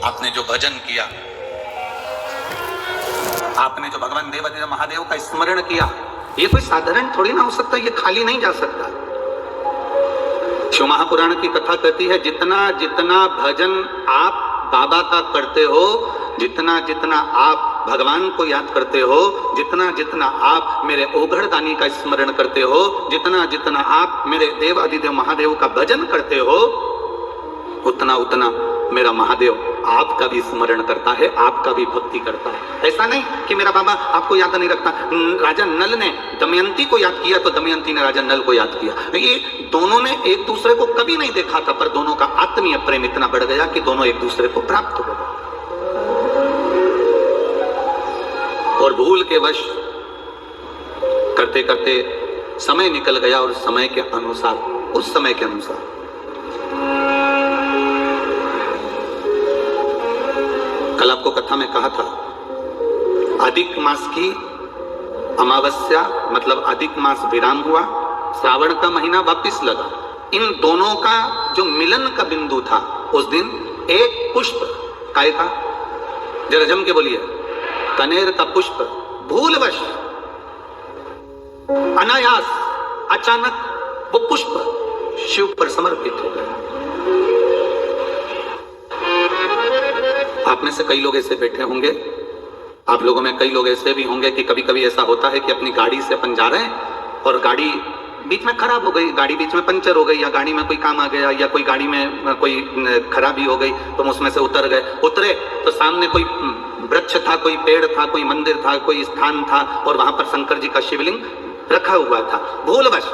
आपने जो भजन किया, आपने जो भगवान देवाधिदेव महादेव का स्मरण किया, ये कोई साधारण थोड़ी ना हो सकता, ये खाली नहीं जा सकता। शिव महापुराण की कथा कहती है, जितना जितना भजन आप बाबा का करते हो, जितना जितना आप भगवान को याद करते हो, जितना जितना आप मेरे ओघड़दानी का स्मरण करते हो, जितना जितना आप मेरे देव अधिदेव महादेव का भजन करते हो, उतना उतना मेरा महादेव आपका भी स्मरण करता है, आपका भी भक्ति करता है। ऐसा नहीं कि मेरा बाबा आपको याद नहीं रखता। राजा नल ने दमयंती को याद किया तो दमयंती ने राजा नल को याद किया। ये दोनों ने एक दूसरे को कभी नहीं देखा था, पर दोनों का आत्मीय प्रेम इतना बढ़ गया कि दोनों एक दूसरे को प्राप्त हो गए। और भूल के वश करते करते समय निकल गया, और समय के अनुसार, उस समय के अनुसार कल आपको कथा में कहा था, अधिक मास की अमावस्या मतलब अधिक मास विराम हुआ, श्रावण का महीना वापिस लगा। इन दोनों का जो मिलन का बिंदु था, उस दिन एक पुष्प काय का, जरा जम के बोलिए, कनेर का पुष्प भूलवश अनायास अचानक वो पुष्प शिव पर समर्पित हो गया। आप में से कई लोग ऐसे बैठे होंगे, आप लोगों में कई लोग ऐसे भी होंगे कि कभी कभी ऐसा होता है कि अपनी गाड़ी से अपन जा रहे हैं और गाड़ी बीच में खराब हो गई, गाड़ी बीच में पंचर हो गई, या गाड़ी में कोई काम आ गया, या कोई गाड़ी में कोई खराबी हो गई, तो हम उसमें से उतरे तो सामने कोई वृक्ष था, कोई पेड़ था, कोई मंदिर था, कोई स्थान था, और वहां पर शंकर जी का शिवलिंग रखा हुआ था। भूलवश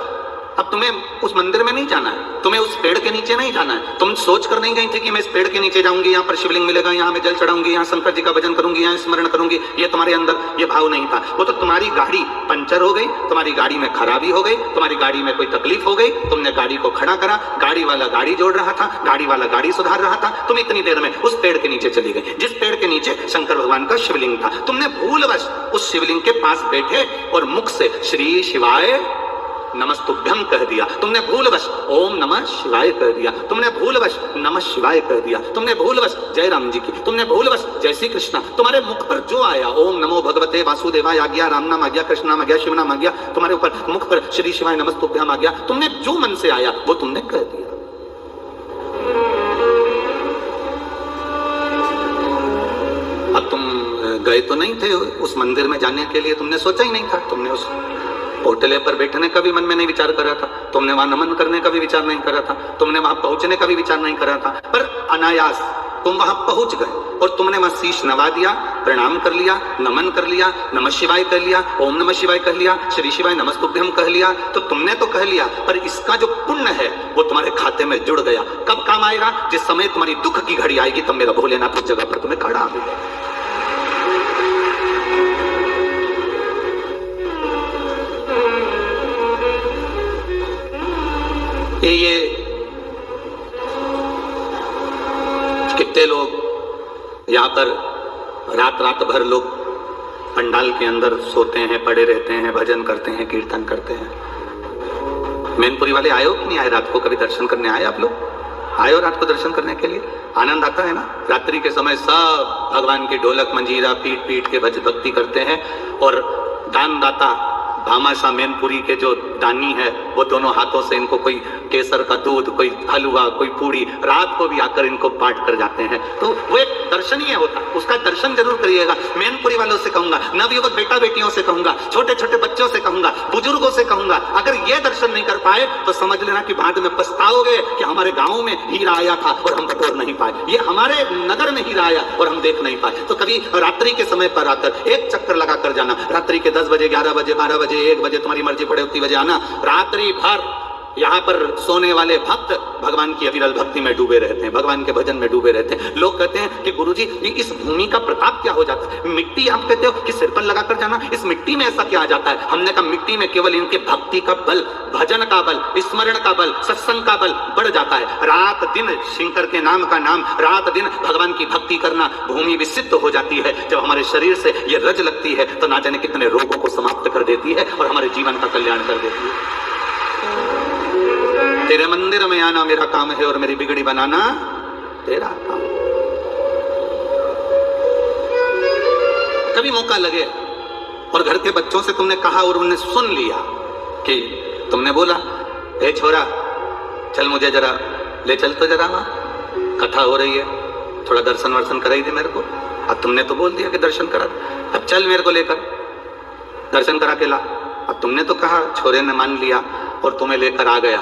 अब तुम्हें उस मंदिर में नहीं जाना है, तुम्हें उस पेड़ के नीचे नहीं जाना है। तुम सोच कर नहीं गई थी कि मैं इस पेड़ के नीचे जाऊंगी, यहाँ पर शिवलिंग मिलेगा, यहाँ मैं जल चढ़ाऊंगी, यहाँ शंकर जी का भजन करूंगी, यहाँ स्मरण करूंगी। ये तुम्हारे अंदर ये भाव नहीं था। वो तो तुम्हारी गाड़ी पंचर हो गई, तुम्हारी गाड़ी में खराबी हो गई, तुम्हारी गाड़ी में कोई तकलीफ हो गई, तुमने गाड़ी को खड़ा करा, गाड़ी वाला गाड़ी जोड़ रहा था, गाड़ी वाला गाड़ी सुधार रहा था, तुम इतनी देर में उस पेड़ के नीचे चली गई, जिस पेड़ के नीचे शंकर भगवान का शिवलिंग था। तुमने भूलवश उस शिवलिंग के पास बैठे और मुख से श्री शिवाय नमस्तुभ्यम कह दिया, तुमने भूलवश ओम नमः शिवाय कह दिया, तुमने भूलवश नमः शिवाय कह दिया, तुमने भूलवश जय राम जी की, तुमने भूलवश जय श्री कृष्णा, तुम्हारे मुख पर जो आया, ओम नमो भगवते वासुदेवाय आ गया, राम नाम आ गया, कृष्ण नाम आ गया, शिव नाम आ गया, तुम्हारे ऊपर मुख पर श्री शिवाय नमस्तुभ्यम आ गया, तुमने जो मन से आया वो तुमने कह दिया। अब तुम गए तो नहीं थे उस मंदिर में जाने के लिए, तुमने सोचा ही नहीं था, तुमने उस होटल पर बैठने का भी मन में नहीं विचार करा था, तुमने वहां नमन करने का भी विचार नहीं करा था, तुमने वहां पहुंचने का भी विचार नहीं करा था, पर अनायास तुम वहां पहुंच गए और तुमने वहां शीश नवा दिया, प्रणाम कर लिया, नमन कर लिया, नमः शिवाय कह लिया, ओम नमः शिवाय कह लिया, श्री शिवाय नमस्तुभ्यम कह लिया। तो तुमने तो कह लिया, पर इसका जो पुण्य है वो तुम्हारे खाते में जुड़ गया। कब काम आएगा? जिस समय तुम्हारी दुख की घड़ी आएगी, तब मेरा भोलेनाथ उस जगह पर तुम्हें खड़ा होगा। ये कितने लोग यहाँ पर रात भर लोग पंडाल के अंदर सोते हैं, पड़े रहते हैं, भजन करते हैं, कीर्तन करते हैं। मैनपुरी वाले आए हो कि नहीं आए? रात को कभी दर्शन करने आए आप लोग? आए हो रात को दर्शन करने के लिए? आनंद आता है ना? रात्रि के समय सब भगवान की ढोलक मंजीरा पीट पीट के भक्ति करते हैं, और दानदाता भामाशाह मैनपुरी के जो दानी है वो दोनों हाथों से इनको कोई केसर का दूध, कोई हलवा, कोई पूड़ी रात को भी आकर इनको बांट कर जाते हैं। तो वो एक दर्शनीय होता, उसका दर्शन जरूर करिएगा। मैनपुरी वालों से कहूंगा, नवयुवक बेटा बेटियों से कहूंगा, छोटे छोटे बच्चों से कहूंगा, बुजुर्गों से कहूंगा, अगर ये दर्शन नहीं कर पाए तो समझ लेना कि बाद में पछताओगे कि हमारे गाँव में हीरा आया था और हम बटोर नहीं पाए, ये हमारे नगर में हीरा आया और हम देख नहीं पाए। तो कभी रात्रि के समय पर आकर एक चक्कर लगा कर जाना, रात्रि के 10 बजे, 11 बजे, 12 बजे, 1 बजे, तुम्हारी मर्जी पड़े उतनी बजे आना। रात्रि भर यहाँ पर सोने वाले भक्त भगवान की अविरल भक्ति में डूबे रहते हैं, भगवान के भजन में डूबे रहते हैं। लोग कहते हैं कि गुरुजी ये इस भूमि का प्रताप क्या हो जाता है? मिट्टी आप कहते हो कि सिर पर लगा कर जाना, इस मिट्टी में ऐसा क्या आ जाता है? हमने कहा मिट्टी में केवल इनके भक्ति का बल, भजन का बल, स्मरण का बल, सत्संग का बल बढ़ जाता है। रात दिन शंकर के नाम का नाम, रात दिन भगवान की भक्ति करना, भूमि विसिद्ध हो जाती है। जब हमारे शरीर से ये रज लगती है तो ना जाने कितने रोगों को समाप्त कर देती है और हमारे जीवन का कल्याण कर देती है। तेरे मंदिर में आना मेरा काम है और मेरी बिगड़ी बनाना तेरा काम। कभी मौका लगे और घर के बच्चों से तुमने कहा और उन्होंने सुन लिया कि तुमने बोला, ए छोरा चल मुझे जरा ले चल, तो जरा वहाँ कथा हो रही है, थोड़ा दर्शन वर्शन कराई दे मेरे को। अब तुमने तो बोल दिया कि दर्शन करा दे, अब चल मेरे को लेकर दर्शन करा के ला। अब तुमने तो कहा, छोरे ने मान लिया और तुम्हें लेकर आ गया।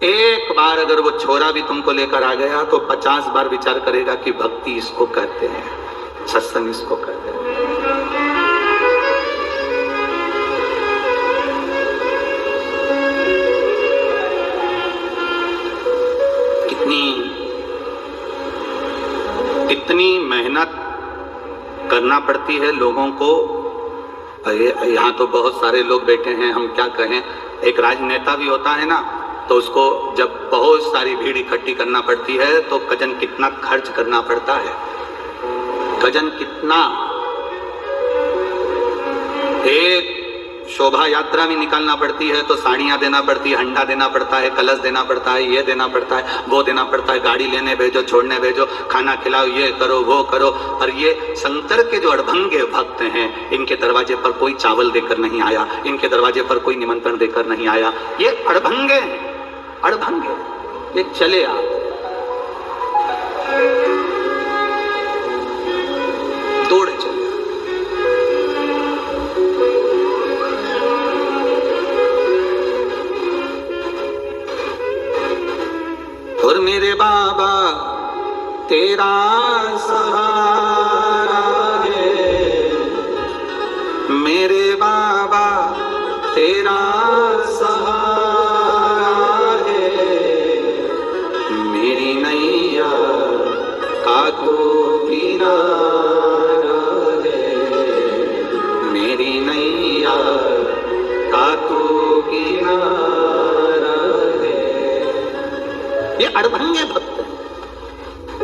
एक बार अगर वो छोरा भी तुमको लेकर आ गया तो 50 बार विचार करेगा कि भक्ति इसको कहते हैं, सत्संग इसको कहते हैं। कितनी मेहनत करना पड़ती है लोगों को। यहाँ तो बहुत सारे लोग बैठे हैं, हम क्या कहें। एक राजनेता भी होता है ना, तो उसको जब बहुत सारी भीड़ इकट्ठी करना पड़ती है तो कजन कितना खर्च करना पड़ता है, कजन कितना। एक शोभा यात्रा भी निकालना पड़ती है तो साड़ियाँ देना पड़ती है, हंडा देना पड़ता है, कलश देना पड़ता है, ये देना पड़ता है, वो देना पड़ता है, गाड़ी लेने भेजो, छोड़ने भेजो, खाना खिलाओ, ये करो वो करो। और ये शंकर के जो अड़भंगे भक्त हैं, इनके दरवाजे पर कोई चावल देकर नहीं आया, इनके दरवाजे पर कोई निमंत्रण देकर नहीं आया। ये अड़भंगे, अड़भंगे ये चले आ। दौड़ चले और मेरे बाबा तेरा सहारा है, मेरे बाबा तेरा सहारा है, मेरी नैया का तो किनारा है, मेरी नैया का तो किनारा है। ये अड़भंगे भक्त हैं,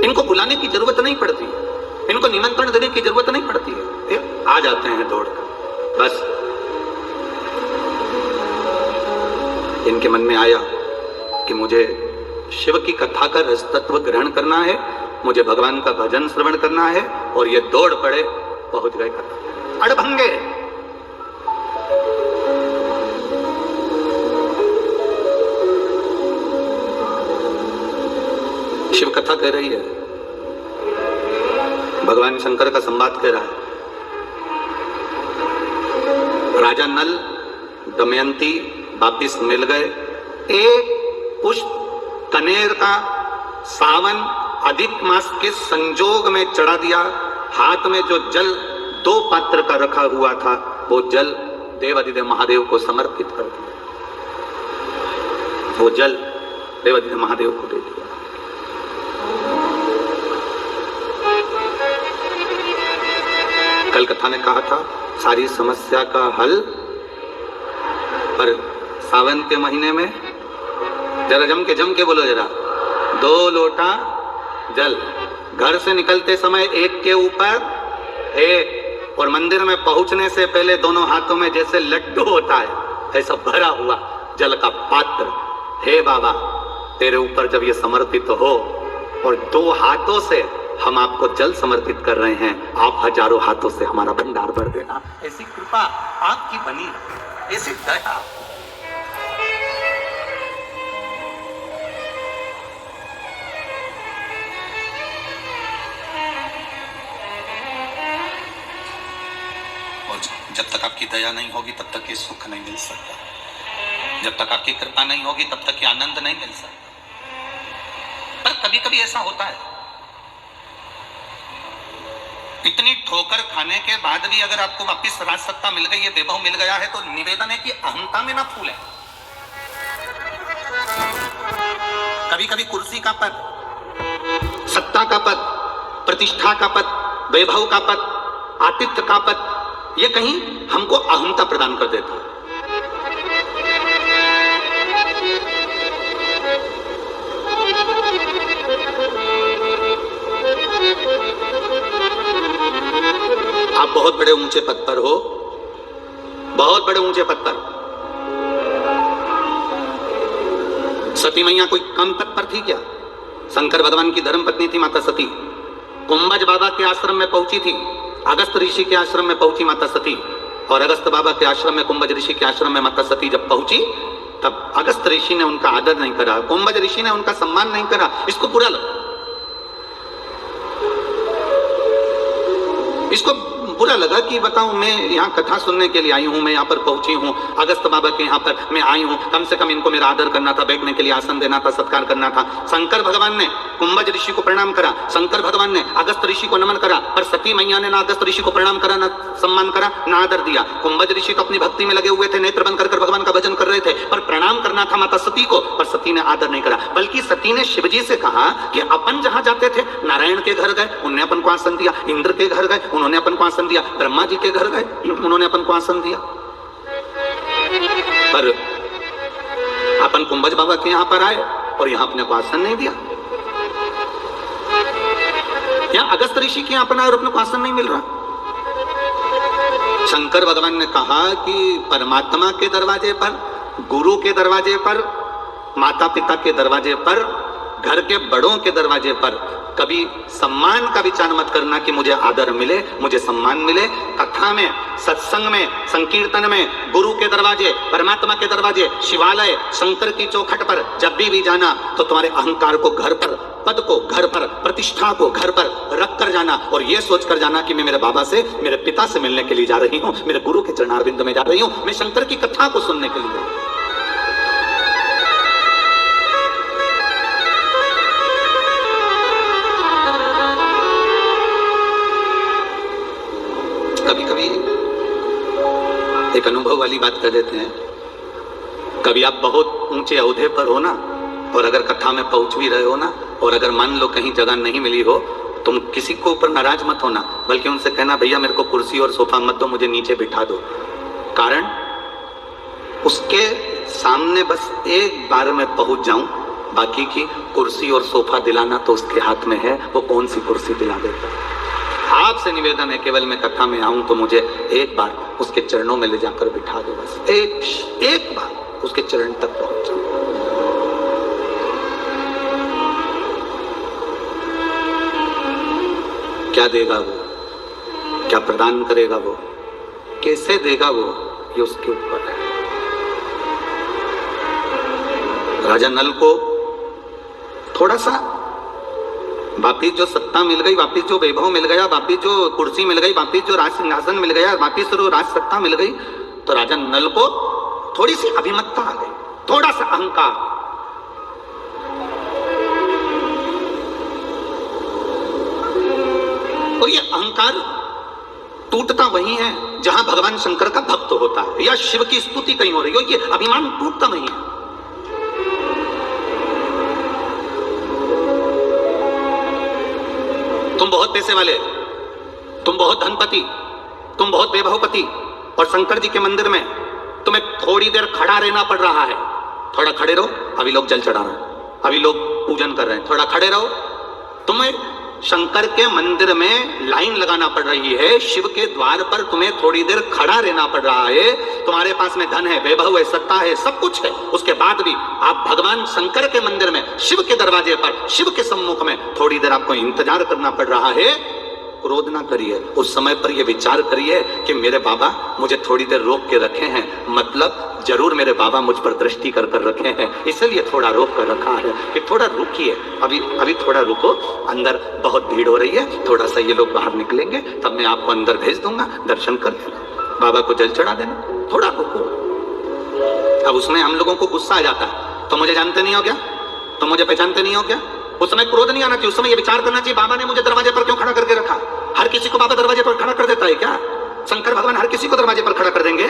इनको बुलाने की जरूरत नहीं पड़ती, इनको निमंत्रण देने की जरूरत नहीं पड़ती है, ये आ जाते हैं दौड़कर। बस इनके मन में आया कि मुझे शिव की कथा का रस तत्व ग्रहण करना है, मुझे भगवान का भजन श्रवण करना है, और ये दौड़ पड़े, पहुंच गए कथा। अड़भंगे शिव कथा कह रही है, भगवान शंकर का संवाद कह रहा है। राजा नल दमयंती वापिस मिल गए। एक पुष्प कनेर का सावन अधिक मास के संजोग में चढ़ा दिया। हाथ में जो जल 2 पात्र का रखा हुआ था, वो जल देवाधिदेव महादेव को समर्पित कर दिया। वो जल देवाधिदेव महादेव को दे दिया। कल कथा ने कहा था सारी समस्या का हल, पर सावन के महीने में जरा जम के बोलो, जरा 2 लोटा जल, घर से निकलते समय एक के ऊपर एक, और मंदिर में पहुंचने से पहले दोनों हाथों में जैसे लड्डू होता है, ऐसा भरा हुआ जल का पात्र। हे बाबा, तेरे ऊपर जब ये समर्पित हो और 2 हाथों से हम आपको जल समर्पित कर रहे हैं, आप हजारों हाथों से हमारा भंडार भर देना। ऐसी कृपा आपकी बनी, ऐसी दया। और जब तक आपकी दया नहीं होगी तब तक ये सुख नहीं मिल सकता, जब तक आपकी कृपा नहीं होगी तब तक ये आनंद नहीं मिल सकता। पर कभी कभी ऐसा होता है, इतनी ठोकर खाने के बाद भी अगर आपको वापिस राज सत्ता मिल गई है, वैभव मिल गया है, तो निवेदन है कि अहंता में ना फूले। कभी कभी कुर्सी का पद, सत्ता का पद, प्रतिष्ठा का पद, वैभव का पद, आतिथ्य का पद, ये कहीं हमको अहंता प्रदान कर देता है। आप बहुत बड़े ऊंचे पद पर हो, बहुत बड़े ऊंचे पद पर। सती मैया कोई कम पद पर थी क्या? शंकर भगवान की धर्म पत्नी थी माता सती। कुंभज बाबा के आश्रम में पहुंची थी, अगस्त ऋषि के आश्रम में पहुंची माता सती, और अगस्त बाबा के आश्रम में, कुंभज ऋषि के आश्रम में माता सती जब पहुंची, तब अगस्त ऋषि ने उनका आदर नहीं करा, कुंभज ऋषि ने उनका सम्मान नहीं करा। इसको बुरा लगा, इसको बुरा लगा कि बताऊं, मैं यहाँ कथा सुनने के लिए आई हूँ, मैं यहाँ पर पहुंची हूँ, अगस्त बाबा के यहाँ पर मैं आई हूँ, कम से कम इनको मेरा आदर करना था, बैठने के लिए आसन देना था, सत्कार करना था। शंकर भगवान ने कुंभज ऋषि को प्रणाम करा, शंकर भगवान ने अगस्त ऋषि को नमन करा, पर सती मैया ने ना अगस्त ऋषि को प्रणाम करा, ना सम्मान करा, ना आदर दिया। कुंभज ऋषि तो अपनी भक्ति में लगे हुए थे, नेत्र बंद कर भगवान का भजन कर रहे थे, पर प्रणाम करना था माता सती को, पर सती ने आदर नहीं करा। बल्कि सती ने शिवजी से कहा कि अपन जहां जाते थे, नारायण के घर गए, उन्होंने अपन को आसन दिया, इंद्र के घर गए, उन्होंने अपन को आसन दिया, ब्रह्मा जी के घर गए, उन्होंने अपन को आसन दिया, पर अपन कुंभज बाबा के यहां पर आए और यहां अपने को आसन नहीं दिया। यहां अगस्त ऋषि के यहां पर आए और अपने को आसन नहीं मिल रहा। शंकर भगवान ने कहा कि परमात्मा के दरवाजे पर, गुरु के दरवाजे पर, माता पिता के दरवाजे पर, घर के बड़ों के दरवाजे पर कभी सम्मान का विचार मत करना कि मुझे आदर मिले, मुझे सम्मान मिले। कथा में, सत्संग में, संकीर्तन में, गुरु के दरवाजे, परमात्मा के दरवाजे, शिवालय, शंकर की चौखट पर जब भी जाना तो तुम्हारे अहंकार को घर पर, पद को घर पर, प्रतिष्ठा को घर पर रख कर जाना, और ये सोच कर जाना कि मैं मेरे बाबा से, मेरे पिता से मिलने के लिए जा रही हूँ, मेरे गुरु के चरणारविंद में जा रही हूँ, मैं शंकर की कथा को सुनने के लिए। कभी कभी एक अनुभव वाली बात कर देते हैं। कभी आप बहुत ऊंचे ओहदे पर हो ना, और अगर कथा में पहुंच भी रहे हो ना, और अगर मान लो कहीं जगह नहीं मिली हो, तुम किसी को ऊपर नाराज मत होना, बल्कि उनसे कहना भैया मेरे को कुर्सी और सोफा मत दो, मुझे नीचे बिठा दो। कारण उसके सामने बस एक बार मैं पहुंच जाऊं, बाकी की कुर्सी और सोफा दिलाना तो उसके हाथ में है, वो कौन सी कुर्सी दिला देता। आपसे निवेदन है, केवल मैं कथा में आऊं तो मुझे एक बार उसके चरणों में ले जाकर बिठा दो, बस एक बार उसके चरण तक पहुंच जाओ। क्या देगा वो, क्या प्रदान करेगा वो, कैसे देगा वो, ये उसके ऊपर है। राजा नल को थोड़ा सा वापिस जो सत्ता मिल गई, वापिस जो वैभव मिल गया, वापिस जो कुर्सी मिल गई, वापिस जो राज सिंहासन मिल गया, वापिस जो राज सत्ता मिल गई, तो राजा नल को थोड़ी सी अभिमतता आ गई, थोड़ा सा अहंकार। और ये अहंकार टूटता वही है जहां भगवान शंकर का भक्त होता है, या शिव की स्तुति कहीं हो रही हो, ये अभिमान टूटता नहीं है। तुम बहुत पैसे वाले, तुम बहुत धनपति, तुम बहुत वैभवपति, और शंकर जी के मंदिर में तुम्हें थोड़ी देर खड़ा रहना पड़ रहा है। थोड़ा खड़े रहो, अभी लोग जल चढ़ा रहे हैं, अभी लोग पूजन कर रहे हैं, थोड़ा खड़े रहो। तुम्हें शंकर के मंदिर में लाइन लगाना पड़ रही है, शिव के द्वार पर तुम्हें थोड़ी देर खड़ा रहना पड़ रहा है। तुम्हारे पास में धन है, वैभव है, सत्ता है, सब कुछ है, उसके बाद भी आप भगवान शंकर के मंदिर में, शिव के दरवाजे पर, शिव के सम्मुख में थोड़ी देर आपको इंतजार करना पड़ रहा है। क्रोध ना करिए, उस समय पर यह विचार करिए कि मेरे बाबा मुझे थोड़ी देर रोक के रखे हैं, मतलब जरूर मेरे बाबा मुझ पर दृष्टि कर कर रखे हैं, इसलिए थोड़ा रोक कर रखा है कि थोड़ा रुकिए, अभी थोड़ा रुको, अंदर बहुत भीड़ हो रही है, थोड़ा सा ये लोग बाहर निकलेंगे, तब मैं आपको अंदर भेज दूंगा, दर्शन कर लेना, बाबा को जल चढ़ा देना, थोड़ा रुको। अब उसमें हम लोगों को गुस्सा आ जाता है, तो मुझे जानते नहीं हो क्या, तो मुझे पहचानते नहीं हो क्या। उस समय क्रोध नहीं आना चाहिए, उस समय ये विचार करना चाहिए बाबा ने मुझे दरवाजे पर क्यों खड़ा करके रखा। हर किसी को बाबा दरवाजे पर खड़ा कर देता है क्या? शंकर भगवान हर किसी को दरवाजे पर खड़ा कर देंगे?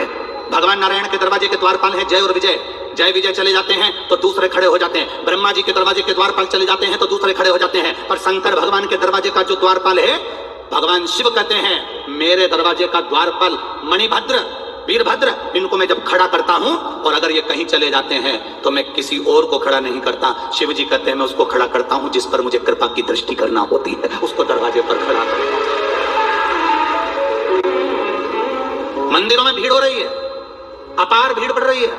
भगवान नारायण के दरवाजे के द्वारपाल हैं जय और विजय, जय विजय चले जाते हैं तो दूसरे खड़े हो जाते हैं। ब्रह्मा जी के दरवाजे के द्वारपाल चले जाते हैं तो दूसरे खड़े हो जाते हैं। पर शंकर भगवान के दरवाजे का जो द्वारपाल है, भगवान शिव कहते हैं मेरे दरवाजे का द्वारपाल मणिभद्र, वीरभद्र, इनको मैं जब खड़ा करता हूं और अगर ये कहीं चले जाते हैं तो मैं किसी और को खड़ा नहीं करता। शिव जी कहते हैं मैं उसको खड़ा करता हूं जिस पर मुझे कृपा की दृष्टि करना होती है, उसको दरवाजे पर खड़ा करता हूं। मंदिरों में भीड़ हो रही है, अपार भीड़ पड़ रही है,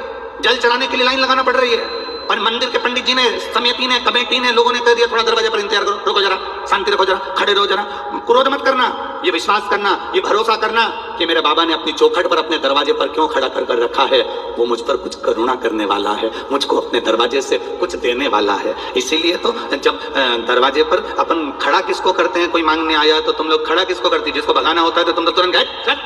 जल चढ़ाने के लिए लाइन लगाना पड़ रही है, पर मंदिर के पंडित जी ने, समिति ने, कमेटी ने, लोगों ने कह दिया थोड़ा दरवाजे पर इंतजार करो, रुको जरा, शांति रखो जरा, खड़े रहो जरा, क्रोध मत करना, ये विश्वास करना, ये भरोसा करना कि मेरे बाबा ने अपनी चौखट पर अपने दरवाजे पर क्यों खड़ा कर रखा है, वो मुझ पर कुछ करुणा करने वाला है, मुझको अपने दरवाजे से कुछ देने वाला है। इसीलिए तो जब दरवाजे पर अपन खड़ा किसको करते हैं, कोई मांगने आया तो तुम लोग खड़ा किसको करती, जिसको भगाना होता है तो तुम तो तुरंत गए,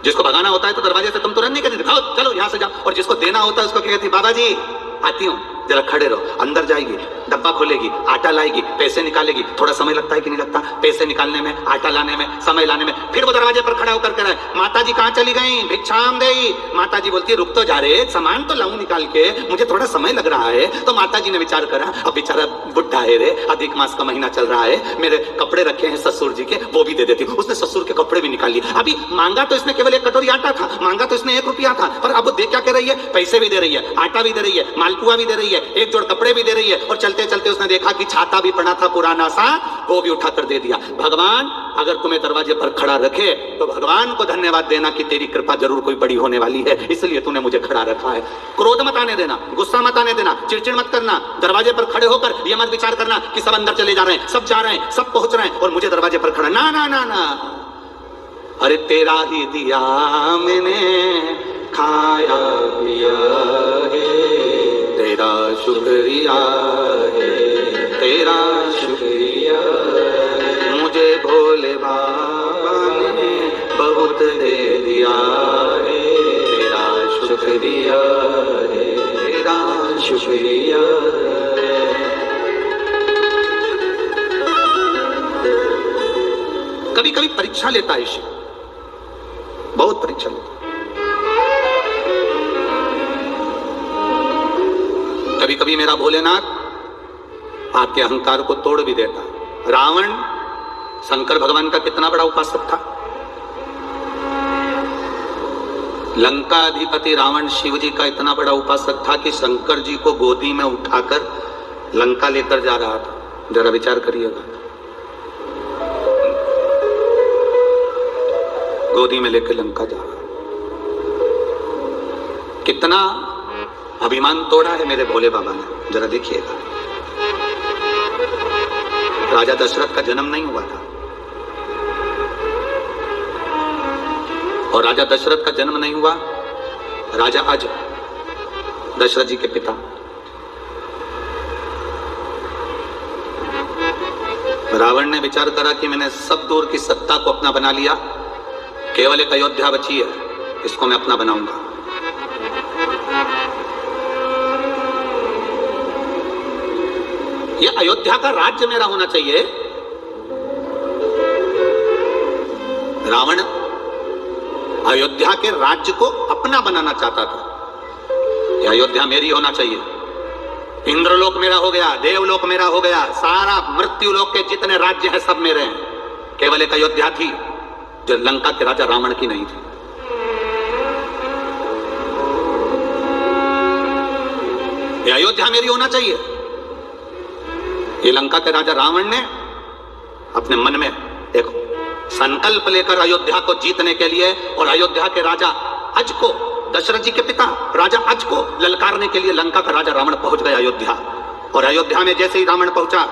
जिसको भगाना होता है तो दरवाजे से तुम तुरंत नहीं कहती भागो चलो यहाँ से जाओ, और जिसको देना होता है उसको क्या कहती, बाबा जी आती हूँ, जरा खड़े रहो। अंदर जाएगी, डब्बा खोलेगी, आटा लाएगी, पैसे निकालेगी, थोड़ा समय लगता है कि नहीं लगता, पैसे निकालने में, आटा लाने में, समय लाने में, फिर वो दरवाजे पर खड़ा होकर कह माता जी कहाँ चली गई, भिक्षाम देई। माता जी बोलती है रुक तो जा रहे, सामान तो लाऊं निकाल के, मुझे थोड़ा समय लग रहा है। तो माता जी ने विचार करा, अब बेचारा बुढ़ा है रे, अधिक मास का महीना चल रहा है, मेरे कपड़े रखे हैं ससुर जी के, वो भी दे देती हूँ। उसने ससुर के कपड़े भी निकाल लिए। अभी मांगा तो इसने केवल 1 कटोरी आटा था, मांगा तो इसने 1 रुपया था, पर अब वो दे क्या कह रही है, पैसे भी दे रही है, आटा भी दे रही है, मालपुआ भी दे रही है, 1 जोड़ कपड़े भी दे रही है, और चलते चलते उसने देखा कि छाता भी पड़ा था पुराना सा, वो भी उठाकर दे दिया। भगवान अगर तुम्हें दरवाजे पर खड़ा रखे तो भगवान को धन्यवाद देना कि तेरी कृपा जरूर कोई बड़ी होने वाली है, इसलिए तूने मुझे खड़ा रखा है। क्रोध मत आने देना, गुस्सा मत आने देना, चिड़चिड़ मत करना। दरवाजे पर खड़े होकर ये मत विचार करना कि सब अंदर चले जा रहे हैं, सब जा रहे हैं, सब पहुंच रहे हैं और मुझे दरवाजे पर खड़ा, ना ना ना ना। अरे तेरा ही दिया मैंने खाया पिया है, तेरा शुक्रिया है, तेरा शुक्रिया, मुझे भोले बाबा ने बहुत दे दिया है, तेरा शुक्रिया है, तेरा शुक्रिया है। कभी कभी परीक्षा लेता है शिव, बहुत परीक्षा लेता है। कभी कभी मेरा भोलेनाथ आपके अहंकार को तोड़ भी देता। रावण शंकर भगवान का कितना बड़ा उपासक था। लंका अधिपति रावण शिव जी का इतना बड़ा उपासक था कि शंकर जी को गोदी में उठाकर लंका लेकर जा रहा था। जरा विचार करिएगा, गोदी में लेकर लंका जा रहा, कितना अभिमान तोड़ा है मेरे भोले बाबा ने, जरा देखिएगा। राजा दशरथ का जन्म नहीं हुआ था, और राजा दशरथ का जन्म नहीं हुआ राजा अज, दशरथ जी के पिता। रावण ने विचार करा कि मैंने सब दूर की सत्ता को अपना बना लिया, केवल एक अयोध्या बची है, इसको मैं अपना बनाऊंगा। ये अयोध्या का राज्य मेरा होना चाहिए। रावण अयोध्या के राज्य को अपना बनाना चाहता था। ये अयोध्या मेरी होना चाहिए, इंद्रलोक मेरा हो गया, देवलोक मेरा हो गया, सारा मृत्युलोक के जितने राज्य हैं सब मेरे हैं। केवल एक अयोध्या थी जो लंका के राजा रावण की नहीं थी। ये अयोध्या मेरी होना चाहिए। ये लंका के राजा रावण ने अपने मन में एक संकल्प लेकर अयोध्या को जीतने के लिए, और अयोध्या के राजा अज को, दशरथ जी के पिता राजा अज को ललकारने के लिए लंका का राजा रावण पहुंच गया अयोध्या। और अयोध्या में जैसे ही रावण पहुंचा,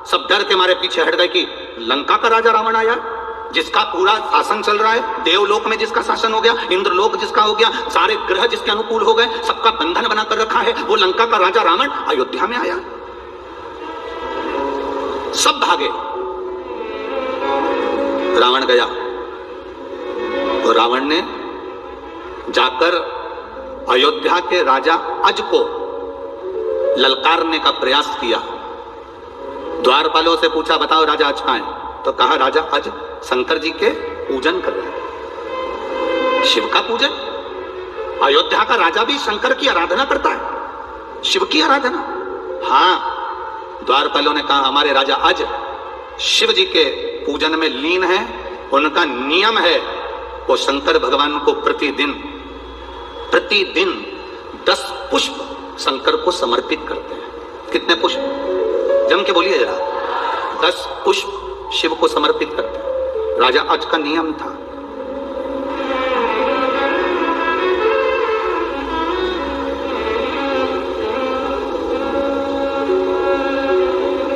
सब डर के मारे पीछे हट गए कि लंका का राजा रावण आया, जिसका पूरा शासन चल रहा है, देवलोक में जिसका शासन हो गया, इंद्रलोक जिसका हो गया, सारे ग्रह जिसके अनुकूल हो गए, सबका बंधन बनाकर रखा है, वो लंका का राजा रावण अयोध्या में आया। सब भागे, रावण गया, और रावण ने जाकर अयोध्या के राजा अज को ललकारने का प्रयास किया। द्वारपालों से पूछा, बताओ राजा अज कहां है? तो कहा राजा अज शंकर जी के पूजन कर रहे हैं। शिव का पूजन? अयोध्या का राजा भी शंकर की आराधना करता है, शिव की आराधना? हाँ। द्वारपालों ने कहा, हमारे राजा अज शिव जी के पूजन में लीन है, उनका नियम है, वो शंकर भगवान को प्रतिदिन 10 पुष्प शंकर को समर्पित करते हैं। कितने पुष्प? जम के बोलिए जरा। 10 पुष्प शिव को समर्पित करते हैं, राजा अज का नियम था।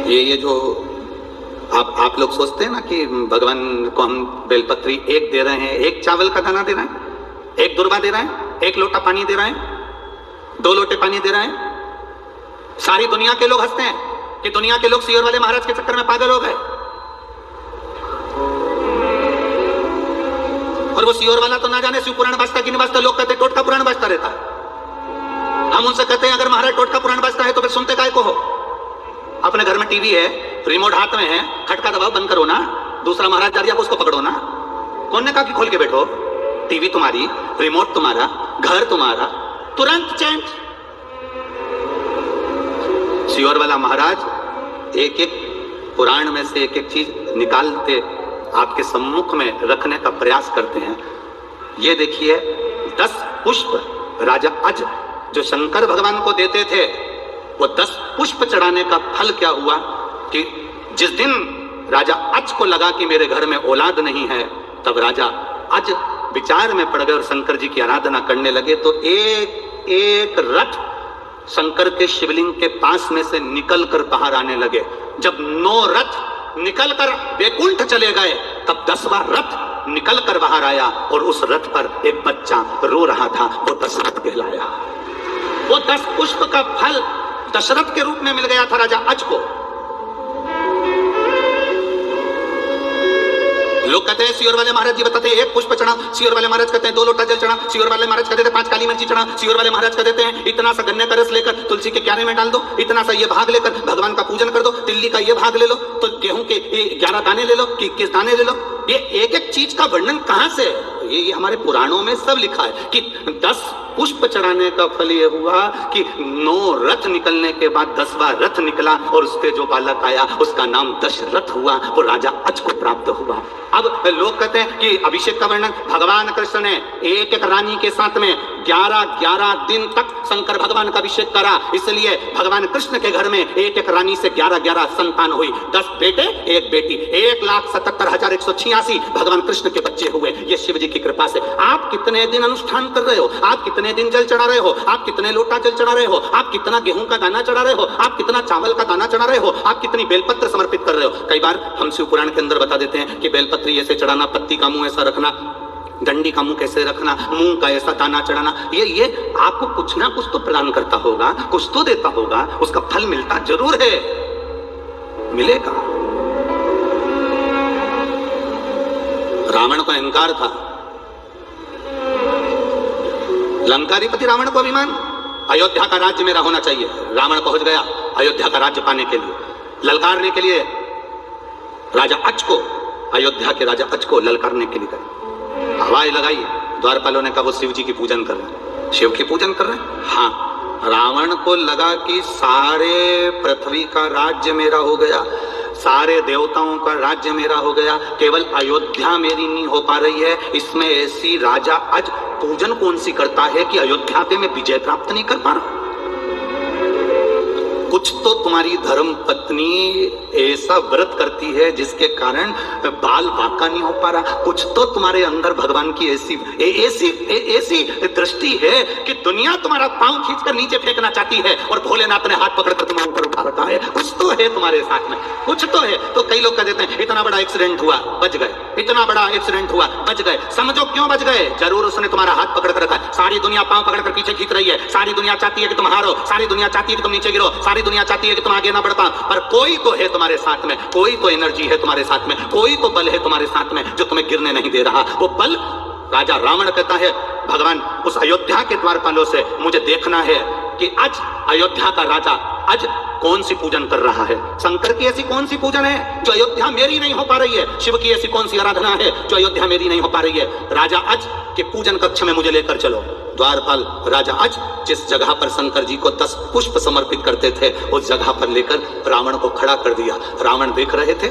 ये जो आप लोग सोचते हैं ना कि भगवान को हम बेलपत्री एक दे रहे हैं, एक चावल का दाना दे रहे हैं, एक दुर्वा दे रहे हैं, एक लोटा पानी दे रहे हैं, 2 लोटे पानी दे रहे हैं। सारी दुनिया के लोग हंसते हैं कि दुनिया के लोग सीहोर वाले महाराज के चक्कर में पागल हो गए। और वो सीहोर वाला तो ना जाने शिव पुराण बजता कि नहीं बजता, लोग कहते टोटका पुराण बजता रहता है। हम उनसे कहते हैं अगर महाराज टोटका पुराण बजता है तो फिर सुनते काहे को हो? अपने घर में टीवी है, रिमोट हाथ में है, खटका दबाओ, बंद करो ना, दूसरा महाराज जा रहा है उसको पकड़ो ना। कौन ने कहा कि खोल के बैठो? टीवी तुम्हारी, रिमोट तुम्हारा, घर तुम्हारा, तुरंत चेंज। सीहोर वाला महाराज एक एक पुराण में से एक एक चीज निकालते आपके सम्मुख में रखने का प्रयास करते हैं। ये देखिए 10 पुष्प राजा अज जो शंकर भगवान को देते थे, वो 10 पुष्प चढ़ाने का फल क्या हुआ कि जिस दिन राजा अज को लगा कि मेरे घर में औलाद नहीं है, तब राजा अज विचार में पड़ गए और शंकर जी की आराधना करने लगे। तो एक एक रथ शंकर के शिवलिंग के पास में से निकल कर बाहर आने लगे। जब 9 रथ निकल कर वैकुंठ चले गए, तब 10वां रथ निकल कर बाहर आया और उस रथ पर एक बच्चा रो रहा था, वो दशरथ कहलाया। वो 10 पुष्प का फल दशरथ के रूप में मिल गया था राजा अज को। लोग कहते हैं सीहोर वाले महाराज जी बताते हैं 1 पुष्प चढ़ा, सीहोर वाले महाराज कहते हैं 2 लोटा जल चढ़ा, सीहोर वाले महाराज कहते हैं 5 काली मिर्ची चढ़ा, सीहोर वाले महाराज कहते हैं इतना सा गन्ने का रस लेकर तुलसी के क्यारे में डाल दो, इतना सा ये भाग लेकर भगवान का पूजन कर दो, तिल्ली का ये भाग ले लो, तो गेहूं के 11 दाने ले लो, कि 21 दाने ले लो। ये एक एक चीज का वर्णन कहां से? ये हमारे पुराणों में सब लिखा है कि 10 पुष्प चढ़ाने का फल ये हुआ कि 9 रथ निकलने के बाद 10वां रथ निकला और उस पे जो बालक आया उसका नाम दशरथ हुआ, वो राजा अज को प्राप्त हुआ। अब लोग कहते हैं कि अभिषेक का वर्णन भगवान कृष्ण ने एक एक रानी के साथ में 11 दिन तक शंकर भगवान का अभिषेक करा, इसलिए भगवान कृष्ण के घर में एक एक रानी से 11 संतान हुई, 10 बेटे 1 बेटी, 1,77,186 भगवान कृष्ण के बच्चे हुए। ये शिव जी की कृपा से। आप कितने दिन अनुष्ठान कर रहे हो, आप कितने दिन जल चढ़ा रहे हो, आप कितने लोटा जल चढ़ा रहे हो, आप कितना गेहूं का दाना चढ़ा रहे हो, आप कितना चावल का दाना चढ़ा रहे हो, आप कितनी बेलपत्र समर्पित कर रहे हो। कई बार हम शिव पुराण के अंदर बता देते हैं कि बेलपत्री ऐसे चढ़ाना, पत्ती का मुंह ऐसा रखना, डंडी का मुंह कैसे रखना, मुंह का ऐसा दाना चढ़ाना। ये आपको कुछ ना कुछ तो प्रदान करता होगा, कुछ तो देता होगा, उसका फल मिलता जरूर है, मिलेगा। रावण को अहंकार था, लंकाधिपति रावण को अभिमान, अयोध्या का राज्य मेरा होना चाहिए। रावण पहुंच गया अयोध्या का राज्य पाने के लिए, ललकारने के लिए राजा अज को, अयोध्या के राजा अज को ललकारने के लिए गए। हवाएं लगाई, द्वारपालों ने कहा वो शिव जी की पूजन कर रहे हैं, शिव की पूजन कर रहे हैं। हाँ, रावण को लगा कि सारे पृथ्वी का राज्य मेरा हो गया, सारे देवताओं का राज्य मेरा हो गया, केवल अयोध्या मेरी नहीं हो पा रही है। इसमें ऐसी राजा अज पूजन कौन सी करता है कि अयोध्या पे मैं विजय प्राप्त नहीं कर पा रहा। कुछ तो तुम्हारी धर्म पत्नी ऐसा व्रत करती है जिसके कारण बाल बांका नहीं हो पा रहा। कुछ तो तुम्हारे अंदर भगवान की ऐसी दृष्टि है कि दुनिया तुम्हारा पांव खींचकर नीचे फेंकना चाहती है और भोलेनाथ ने हाथ पकड़कर तुम्हारे ऊपर उठा रखा है। कुछ तो है तुम्हारे साथ में, कुछ तो है। तो कई लोग कह देते हैं इतना बड़ा एक्सीडेंट हुआ बच गए, इतना बड़ा एक्सीडेंट हुआ बच गए। समझो क्यों बच गए? जरूर उसने तुम्हारा हाथ पकड़ कर रखा है। सारी दुनिया पांव पकड़कर पीछे खींच रही है, सारी दुनिया चाहती है कि तुम हारो, सारी दुनिया चाहती है कि तुम नीचे गिरो, सारी दुनिया चाहती है कि तुम आगे ना बढ़ पाओ, पर कोई तो है तुम्हारे साथ में, कोई तो एनर्जी है तुम्हारे साथ में, कोई तो बल है तुम्हारे साथ में जो तुम्हें गिरने नहीं दे रहा। वो बल राजा रावण कहता है भगवान उस अयोध्या के द्वारपालों से मुझे देखना है कि आज अयोध्या का राजा आज कौन सी पूजन कर रहा है। शंकर की ऐसी कौन सी पूजन है जो अयोध्या मेरी नहीं हो पा रही है, शिव की ऐसी कौन सी आराधना है जो अयोध्या मेरी नहीं हो पा रही है। राजा अज के पूजन कक्ष में मुझे लेकर चलो। द्वारपाल राजा अज जिस जगह पर शंकर जी को 10 पुष्प समर्पित करते थे उस जगह पर लेकर रावण को खड़ा कर दिया। रावण देख रहे थे,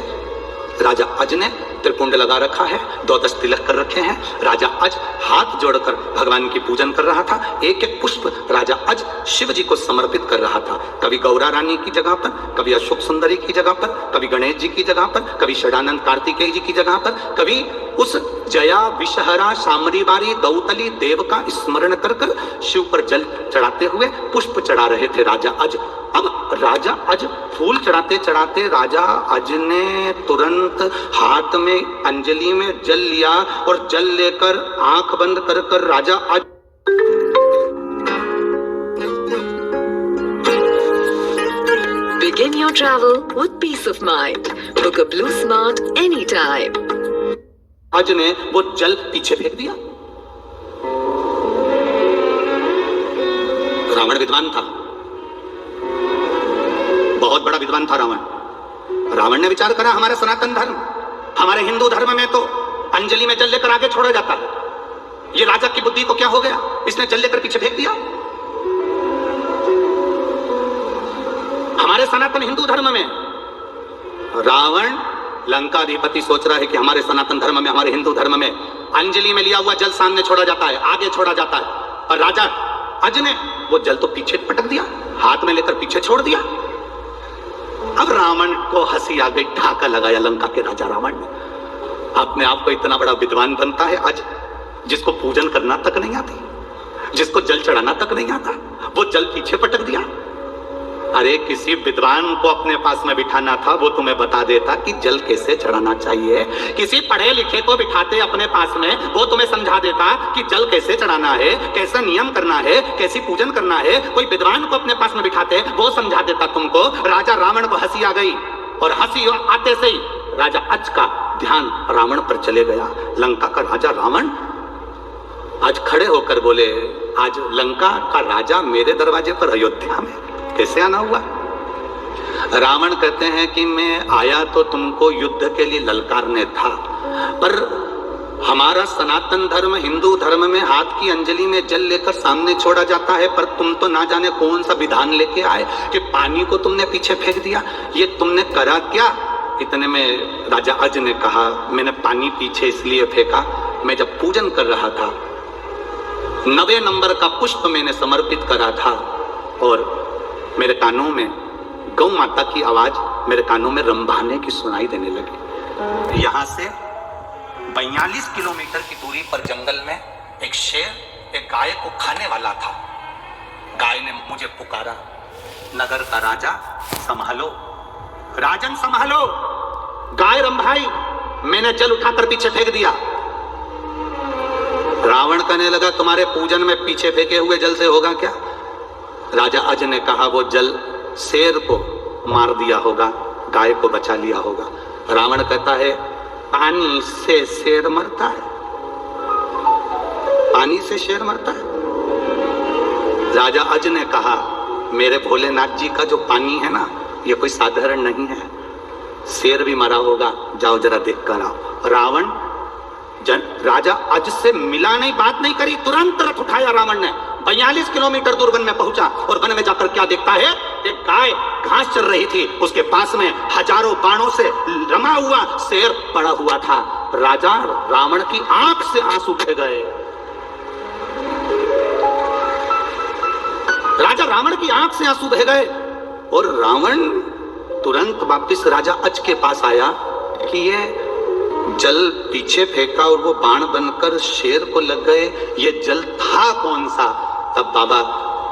राजा अज ने त्रिपुंड लगा रखा है, 2 तिलक कर रखे हैं। राजा अज हाथ जोड़कर भगवान की पूजन कर रहा था। एक एक पुष्प राजा अज शिव जी को समर्पित कर रहा था। कभी गौरा रानी की जगह पर, कभी अशोक सुंदरी की जगह पर, कभी गणेश जी की जगह पर, कभी षडानंद कार्तिकेय जी की जगह पर, कभी उस जया विषहरा शामरी बारी दौतली देव का स्मरण कर कर शिव पर जल चढ़ाते हुए पुष्प चढ़ा रहे थे राजा अज। अब राजा अज फूल चढ़ाते चढ़ाते राजा अज ने तुरंत हाथ में अंजलि में जल लिया और जल लेकर आंख बंद कर कर राजा अज Begin your travel with peace of mind. Book a Blue Smart anytime. अज ने वो जल पीछे फेंक दिया। रावण विद्वान था, बहुत बड़ा विद्वान था रावण। रावण ने विचार करा हमारा सनातन धर्म, हमारे हिंदू धर्म में तो अंजलि में जल लेकर आगे छोड़ा जाता है, ये राजा की बुद्धि को क्या हो गया, इसने जल लेकर पीछे फेंक दिया। हमारे सनातन हिंदू धर्म में रावण लंकाधिपति सोच रहा है कि हमारे सनातन धर्म में, हमारे हिंदू धर्म में अंजलि में लिया हुआ जल सामने छोड़ा जाता है, आगे छोड़ा जाता है, और राजा अज ने वो जल तो पीछे पटक दिया, हाथ में लेकर पीछे छोड़ दिया। अब रावण को हंसी आ गई, ढाका लगाया लंका के राजा रावण ने। अपने आप को इतना बड़ा विद्वान बनता है अज, जिसको पूजन करना तक नहीं आती, जिसको जल चढ़ाना तक नहीं आता, वो जल पीछे पटक दिया। अरे किसी विद्वान को अपने पास में बिठाना था, वो तुम्हें बता देता कि जल कैसे चढ़ाना चाहिए। किसी पढ़े लिखे को बिठाते अपने पास में, वो तुम्हें समझा देता कि जल कैसे चढ़ाना है, कैसा नियम करना है, कैसी पूजन करना है। कोई विद्वान को अपने पास में बिठाते, वो समझा देता तुमको। राजा रावण को हंसी आ गई, और हंसी आते से ही राजा अज का ध्यान रावण पर चले गया। लंका का राजा रावण आज खड़े होकर बोले, आज लंका का राजा मेरे दरवाजे पर अयोध्या में कैसे आना हुआ। रावण कहते हैं कि मैं आया तो तुमको युद्ध के लिए ललकारने था, पर हमारा सनातन धर्म हिंदू धर्म में हाथ की अंजलि में जल लेकर सामने छोड़ा जाता है, पर तुम तो ना जाने कौन सा विधान लेके आए कि पानी को तुमने पीछे फेंक दिया। ये तुमने करा क्या। इतने में राजा अज ने कहा, मैंने पानी पीछे इसलिए फेंका, मैं जब पूजन कर रहा था 9वें नंबर का पुष्प मैंने समर्पित करा था, और मेरे कानों में गौ माता की आवाज मेरे कानों में रंभाने की सुनाई देने लगी। यहां से 42 किलोमीटर की दूरी पर जंगल में एक शेर एक गाय को खाने वाला था। गाय ने मुझे पुकारा, नगर का राजा संभालो, राजन संभालो। गाय रंभाई, मैंने जल उठाकर पीछे फेंक दिया। रावण कहने लगा, तुम्हारे पूजन में पीछे फेंके हुए जल से होगा क्या। राजा अज ने कहा, वो जल शेर को मार दिया होगा, गाय को बचा लिया होगा। रावण कहता है, पानी से शेर मरता है, पानी से शेर मरता है। राजा अज ने कहा, मेरे भोलेनाथ जी का जो पानी है ना, ये कोई साधारण नहीं है, शेर भी मरा होगा, जाओ जरा देख कर आओ। रावण राजा अज से मिला नहीं, बात नहीं करी, तुरंत रथ उठाया रावण ने, 42 किलोमीटर दूर वन में पहुंचा, और वन में जाकर क्या देखता है, एक गाय घास चर रही थी, उसके पास में हजारों बाणों से रमा हुआ शेर पड़ा हुआ था। राजा रावण की आंख से आंसू बह गए। राजा रावण की आंख से आंसू बह गए, और रावण तुरंत वापिस राजा अज के पास आया कि ये जल पीछे फेंका और वो बाण बनकर शेर को लग गए, ये जल था कौन सा। तब बाबा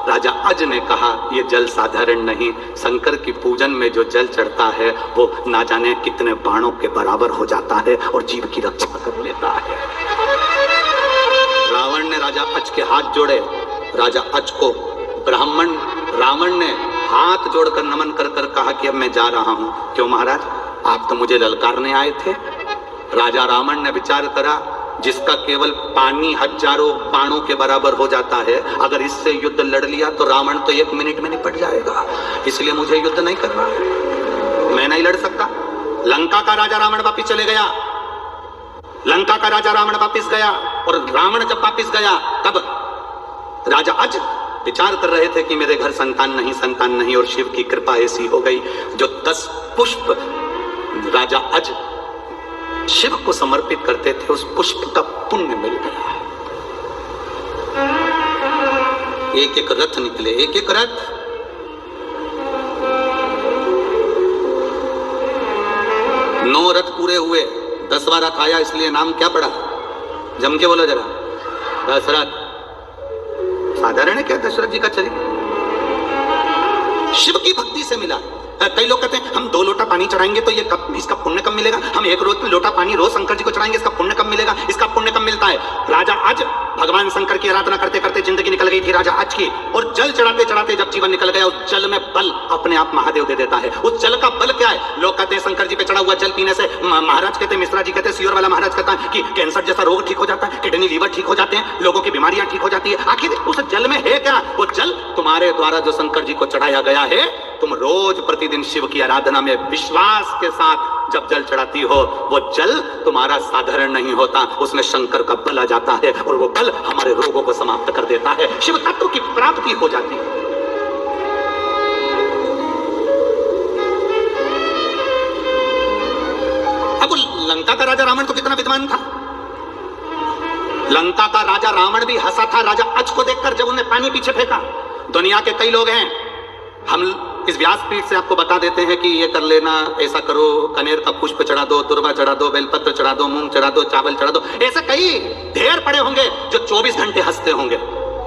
राजा अज ने कहा, ये जल साधारण नहीं, शंकर की पूजन में जो जल चढ़ता है वो ना जाने कितने बाणों के बराबर हो जाता है और जीव की रक्षा कर लेता है। रावण ने राजा अज के हाथ जोड़े। राजा अज को ब्राह्मण रावण ने हाथ जोड़कर नमन कर कर कहा कि अब मैं जा रहा हूं। क्यों महाराज, आप तो मुझे ललकारने आए थे। राजा रावण ने विचार करा, जिसका केवल पानी हजारों बाणों के बराबर हो जाता है, अगर इससे युद्ध लड़ लिया तो रावण तो 1 मिनट में निपट जाएगा, इसलिए मुझे युद्ध नहीं करना है, मैं नहीं लड़ सकता। लंका का राजा रावण वापिस चले गया। लंका का राजा रावण वापिस गया, और रावण जब वापिस गया तब राजा अज विचार कर रहे थे कि मेरे घर संतान नहीं, और शिव की कृपा ऐसी हो गई, जो 10 पुष्प राजा अज शिव को समर्पित करते थे, उस पुष्प का पुण्य मिल गया। एक एक रथ निकले, एक एक रथ। नौ रथ पूरे हुए, 10वां रथ आया, इसलिए नाम क्या पड़ा, जम के बोलो जरा। दशरथ साधारण है क्या दशरथ जी का चरित्र? शिव की भक्ति से मिला। कई लोग कहते हैं हम 2 लोटा पानी चढ़ाएंगे तो ये कब, इसका पुण्य कब मिलेगा? हम 1 लोटा पानी रोज शंकर जी को चढ़ाएंगे, इसका पुण्य कब मिलेगा? इसका पुण्य कब मिलता है? राजा आज भगवान शंकर की आराधना करते करते जिंदगी निकल गई थी राजा आज की, और जल चढ़ाते चढ़ाते जब जीवन निकल गया, उस जल में बल अपने आप महादेव दे देता है। उस जल का बल क्या है? लोग कहते हैं शंकर जी पे चढ़ा हुआ जल पीने से, महाराज कहते हैं, मिश्रा जी कहते हैं, सियोर वाला महाराज कहता है कि कैंसर जैसा रोग ठीक हो जाता है, किडनी लीवर ठीक हो जाते हैं, लोगों की बीमारियां ठीक हो जाती है। आखिर उस जल में है क्या? वो जल तुम्हारे द्वारा जो शंकर जी को चढ़ाया गया है, तुम रोज प्रतिदिन शिव की आराधना में विश्वास के साथ जब जल चढ़ाती हो, वो जल तुम्हारा साधारण नहीं होता, उसमें शंकर का बल आ जाता है और वो बल हमारे रोगों को समाप्त कर देता है, शिव तत्व की प्राप्ति हो जाती है। अब लंका का राजा रावण तो कितना विद्वान था। लंका का राजा रावण भी हंसा था राजा अज को देखकर जब उन्हें पानी पीछे फेंका। दुनिया के कई लोग हैं, हम इस व्यासपीठ से आपको बता देते हैं कि ये कर लेना, ऐसा करो, कनेर का पुष्प चढ़ा दो, दुर्वा चढ़ा दो, बेलपत्र चढ़ा दो, मूंग चढ़ा दो, चावल चढ़ा दो, ऐसे कई ढेर पड़े होंगे जो 24 घंटे हंसते होंगे।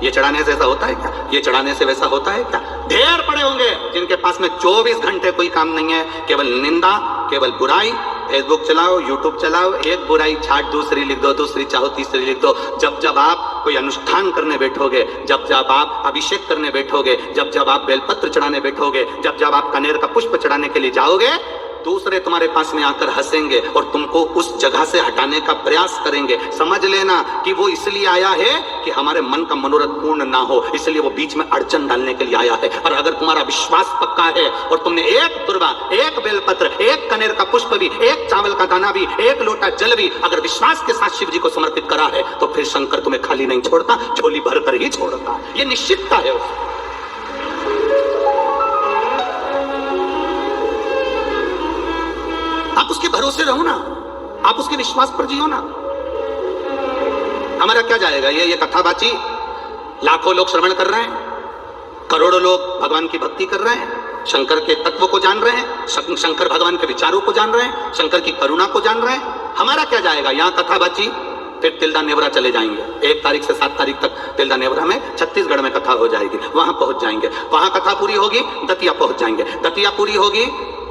ये चढ़ाने से ऐसा होता है क्या? ये चढ़ाने से वैसा होता है क्या? ढेर पड़े होंगे जिनके पास में 24 घंटे कोई काम नहीं है, केवल निंदा, केवल बुराई। फेसबुक चलाओ, यूट्यूब चलाओ, एक बुराई छाट दूसरी लिख दो, दूसरी चाहो तीसरी लिख दो। जब जब आप कोई अनुष्ठान करने बैठोगे, जब जब आप अभिषेक करने बैठोगे, जब जब आप बेलपत्र चढ़ाने बैठोगे, जब जब आप कनेर का पुष्प चढ़ाने के लिए जाओगे, दूसरे तुम्हारे पास में आकर हंसेंगे और तुमको उस जगह से हटाने का प्रयास करेंगे। समझ लेना कि वो इसलिए आया है कि हमारे मन का मनोरथ पूर्ण ना हो, इसलिए वो बीच में अड़चन डालने के लिए आया है। और अगर तुम्हारा विश्वास पक्का है और तुमने एक दुर्वा, एक बेलपत्र, एक कनेर का पुष्प भी, एक चावल का दाना भी, एक लोटा जल भी अगर विश्वास के साथ शिव जी को समर्पित करा है, तो फिर शंकर तुम्हें खाली नहीं छोड़ता, झोली भर कर ही छोड़ता। ये निश्चितता है उसकी। आप उसके भरोसे रहो ना, आप उसके विश्वास पर जियो ना। हमारा क्या जाएगा? ये कथाबाची लाखों लोग श्रवण कर रहे हैं, करोड़ों लोग भगवान की भक्ति कर रहे हैं, शंकर के तत्व को जान रहे हैं, शंकर भगवान के विचारों को जान रहे हैं, शंकर की करुणा को जान रहे हैं। हमारा क्या जाएगा? यहाँ कथाबाची, फिर तिल्दा नेवरा चले जाएंगे। 1 तारीख से 7 तारीख तक तिल्दा नेवरा में छत्तीसगढ़ में कथा हो जाएगी, वहां पहुंच जाएंगे। वहां कथा पूरी होगी, दतिया पहुंच जाएंगे। दतिया पूरी होगी,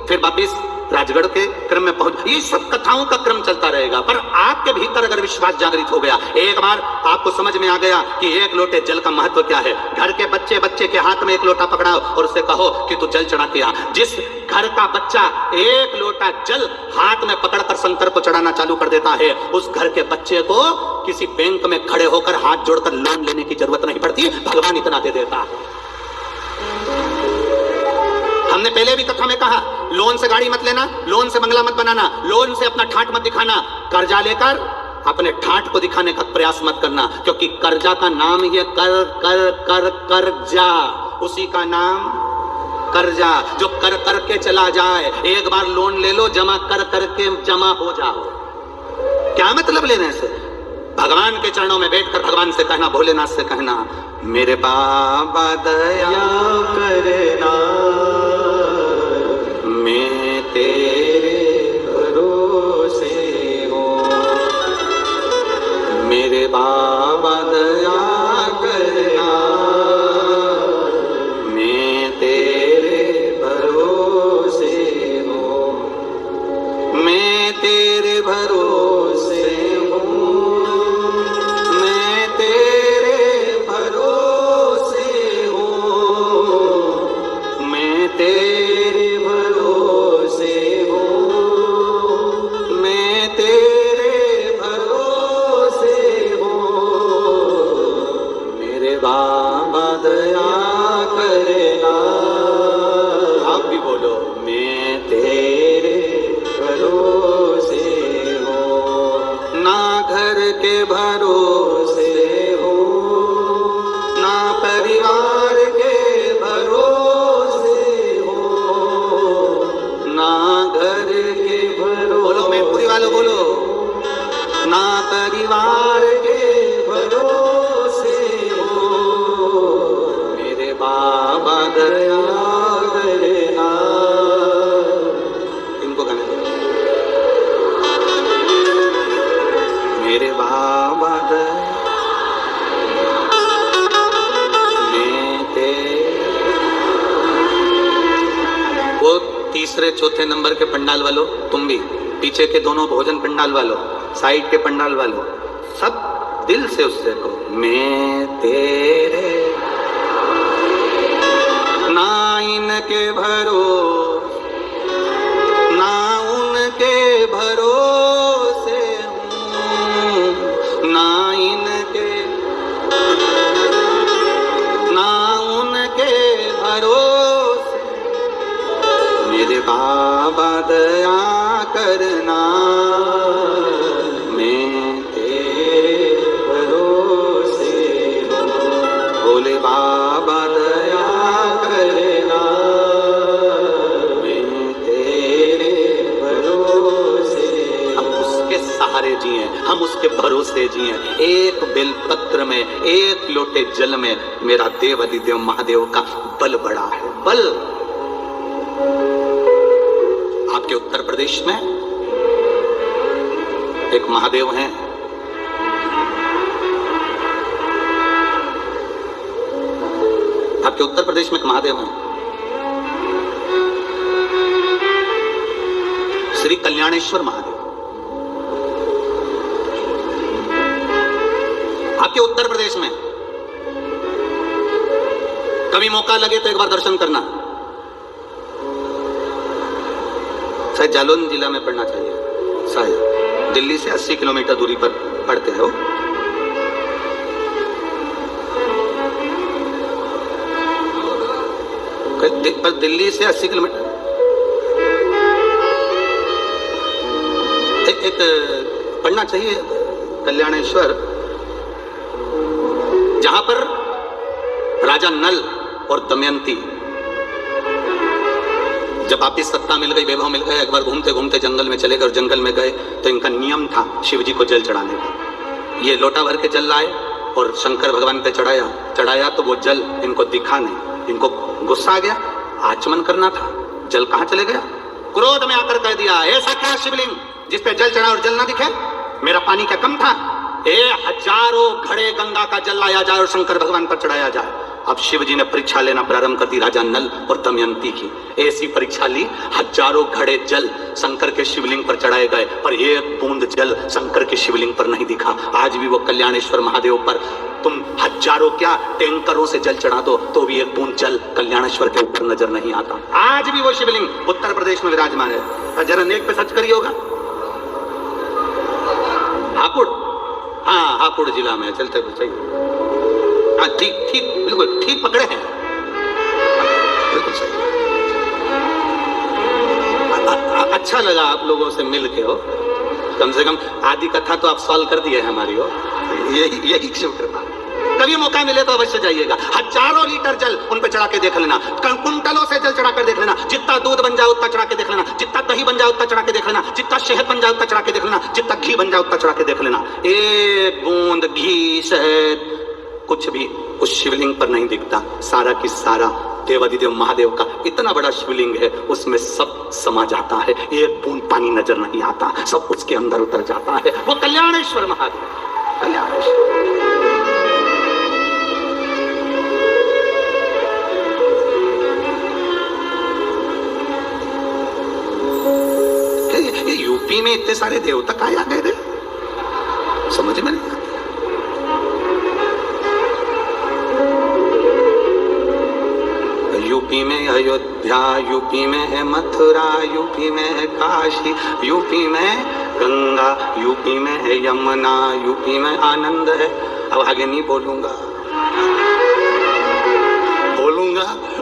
फिर वापिस राजगढ़ के क्रम में पहुंच। ये सब कथाओं का क्रम चलता रहेगा, पर आपके भीतर अगर विश्वास जागृत हो गया, एक बार आपको समझ में आ गया कि 1 लोटे जल का महत्व क्या है, घर के बच्चे के हाथ में 1 लोटा पकड़ाओ और उसे कहो कि तू जल चढ़ा के आ। जिस घर का बच्चा 1 लोटा जल हाथ में पकड़कर शंकर को चढ़ाना चालू कर देता है, उस घर के बच्चे को किसी बैंक में खड़े होकर हाथ जोड़कर लोन लेने की जरूरत नहीं पड़ती, भगवान इतना दे देता है। हमने पहले भी कथा में कहा, लोन से गाड़ी मत लेना, लोन से बंगला मत बनाना, लोन से अपना ठाठ मत दिखाना, कर्जा लेकर अपने ठाठ को दिखाने का प्रयास मत करना, क्योंकि कर्जा का नाम ही है कर्जा, उसी का नाम कर्जा, जो कर करके चला जाए। एक बार लोन ले लो, जमा कर करके जमा हो जाओ। क्या मतलब लेने से? भगवान के चरणों में बैठकर भगवान से कहना, भोलेनाथ से कहना, मेरे बाबा दया करना, मैं तेरे भरोसे हूँ, मेरे बाबा दया करना, मैं तेरे भरोसे हूँ, मैं तेरे भरोसे हूँ, मैं तेरे भरोसे हूँ, मैं तेरे बाबा दया करना। आप भी बोलो, मैं तेरे भरोसे हूँ, ना घर के भरोसे हूँ, ना परिवार के भरोसे हूँ, ना घर के भरोसे। बोलो मैं पूरी वालों बोलो, ना परिवार के भरोसे, बाबा दया करना। इनको गाने दो, मेरे बाबा तीसरे चौथे नंबर के पंडाल वालों, तुम भी, पीछे के दोनों भोजन पंडाल वालों, साइड के पंडाल वालों, सब दिल से उससे कहो, मैं तेरे ना इनके भरोसे ना उनके भरोसे हूँ, ना इनके ना उनके भरोसे, मेरे बाबा दया करना, मैं तेरे भरोसे हूँ, भोले बाबा दया करना, मैं तेरे भरोसे। हम उसके सहारे जिए, हम उसके भरोसे जिए। एक बेलपत्र में, एक लोटे जल में मेरा देव अधिदेव महादेव का बल बड़ा है, बल। आपके उत्तर प्रदेश में एक महादेव हैं, आपके उत्तर प्रदेश में एक महादेव हैं, श्री कल्याणेश्वर महादेव। आपके उत्तर प्रदेश में कभी मौका लगे तो एक बार दर्शन करना। शायद जालौन जिला में पड़ना चाहिए, शायद दिल्ली से 80 किलोमीटर दूरी पर पड़ते हो। पर दिल्ली से 80 किलोमीटर एक पढ़ना चाहिए कल्याणेश्वर, जहां पर राजा नल और दमयंती, जब वापिस सत्ता मिल गई, वैभव मिल गया, एक बार घूमते घूमते जंगल में चले गए और जंगल में गए तो इनका नियम था शिव जी को जल चढ़ाने का। ये लोटा भर के जल लाए और शंकर भगवान पे चढ़ाया तो वो जल इनको दिखा नहीं, इनको गुस्सा आ गया, आचमन करना था, जल कहां चले गया। क्रोध में आकर कह दिया, ऐसा क्या शिवलिंग जिसपे जल चढ़ा और जल ना दिखे, मेरा पानी क्या कम था, हजारों घड़े गंगा का जल लाया जाए और शंकर भगवान पर चढ़ाया जाए। अब शिव जी ने परीक्षा लेना प्रारंभ कर दी राजा नल और दमयंती की। ऐसी परीक्षा ली, हजारों घड़े जल शंकर के शिवलिंग पर चढ़ाए गए, पर एक बूंद जल शंकर के शिवलिंग पर नहीं दिखा। आज भी वो कल्याणेश्वर महादेव पर तुम हजारों क्या टैंकरों से जल चढ़ा दो तो भी एक बूंद जल कल्याणेश्वर के ऊपर नजर नहीं आता। आज भी वो शिवलिंग उत्तर प्रदेश में विराजमान है। जरा नेट पे सर्च करिए, होगा हापुड़, हाँ हापुड़ जिला में, चलते सही, हाँ ठीक ठीक, बिल्कुल ठीक पकड़े हैं, बिल्कुल सही। अच्छा लगा आप लोगों से मिल के, हो कम से कम आधी कथा तो आप सॉल्व कर दिए हमारी, हो यही शिव कृपा। कभी मौका मिले तो अवश्य जाइएगा। हजारों लीटर जल उन पे चढ़ा के देख लेना, कुंटलों से जल चढ़ा कर देख लेना, जितना दूध बन जाए उतना चढ़ा के देख लेना, जितना दही बन जाए उतना चढ़ा के देख लेना, जितना शहद बन जाए उतना चढ़ा के देख लेना, जितना घी बन जाए उतना चढ़ा के देख लेना। एक बूंद घी शहद कुछ भी उस शिवलिंग पर नहीं दिखता। सारा की सारा देवाधिदेव महादेव का इतना बड़ा शिवलिंग है, उसमें सब समा जाता है, एक बूंद पानी नजर नहीं आता, सब उसके अंदर उतर जाता है। वो कल्याणेश्वर महादेव, कल्याणेश्वर। यूपी में इतने सारे देवता कहाँ आ गए थे, समझ में नहीं आता। यूपी में अयोध्या, यूपी में है मथुरा, यूपी में है काशी, यूपी में गंगा, यूपी में है यमुना, यूपी में आनंद है। अब आगे नहीं बोलूंगा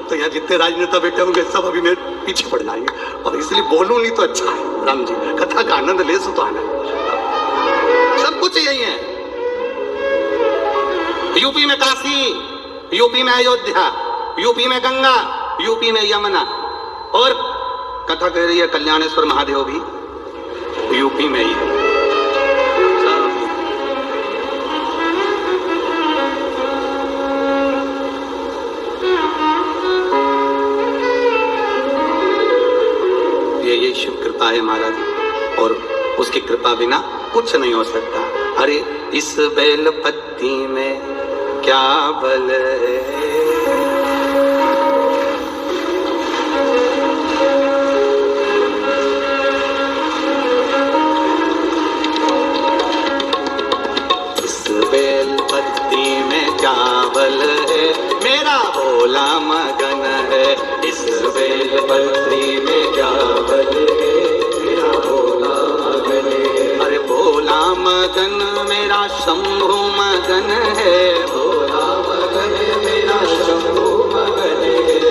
तो यहाँ जितने राजनेता बैठे होंगे सब अभी मेरे पीछे पड़ जाएंगे, और इसलिए बोलूं नहीं तो अच्छा है। राम जी कथा का आनंद ले सो तो आनंद, सब कुछ यही है। यूपी में काशी, यूपी में अयोध्या, यूपी में गंगा, यूपी में यमुना, और कथा कह रही है कल्याणेश्वर महादेव भी यूपी में ही है। ये शिव कृपा है महाराज, और उसकी कृपा बिना कुछ नहीं हो सकता। अरे इस बेल पत्ती में क्या बल है, चावल है, मेरा भोला मगन है। इस बेल पत्री में चावल है, मेरा भोला मगन है। अरे भोला मगन मेरा शंभु मगन है, भोला मगन मेरा शंभु मगन है।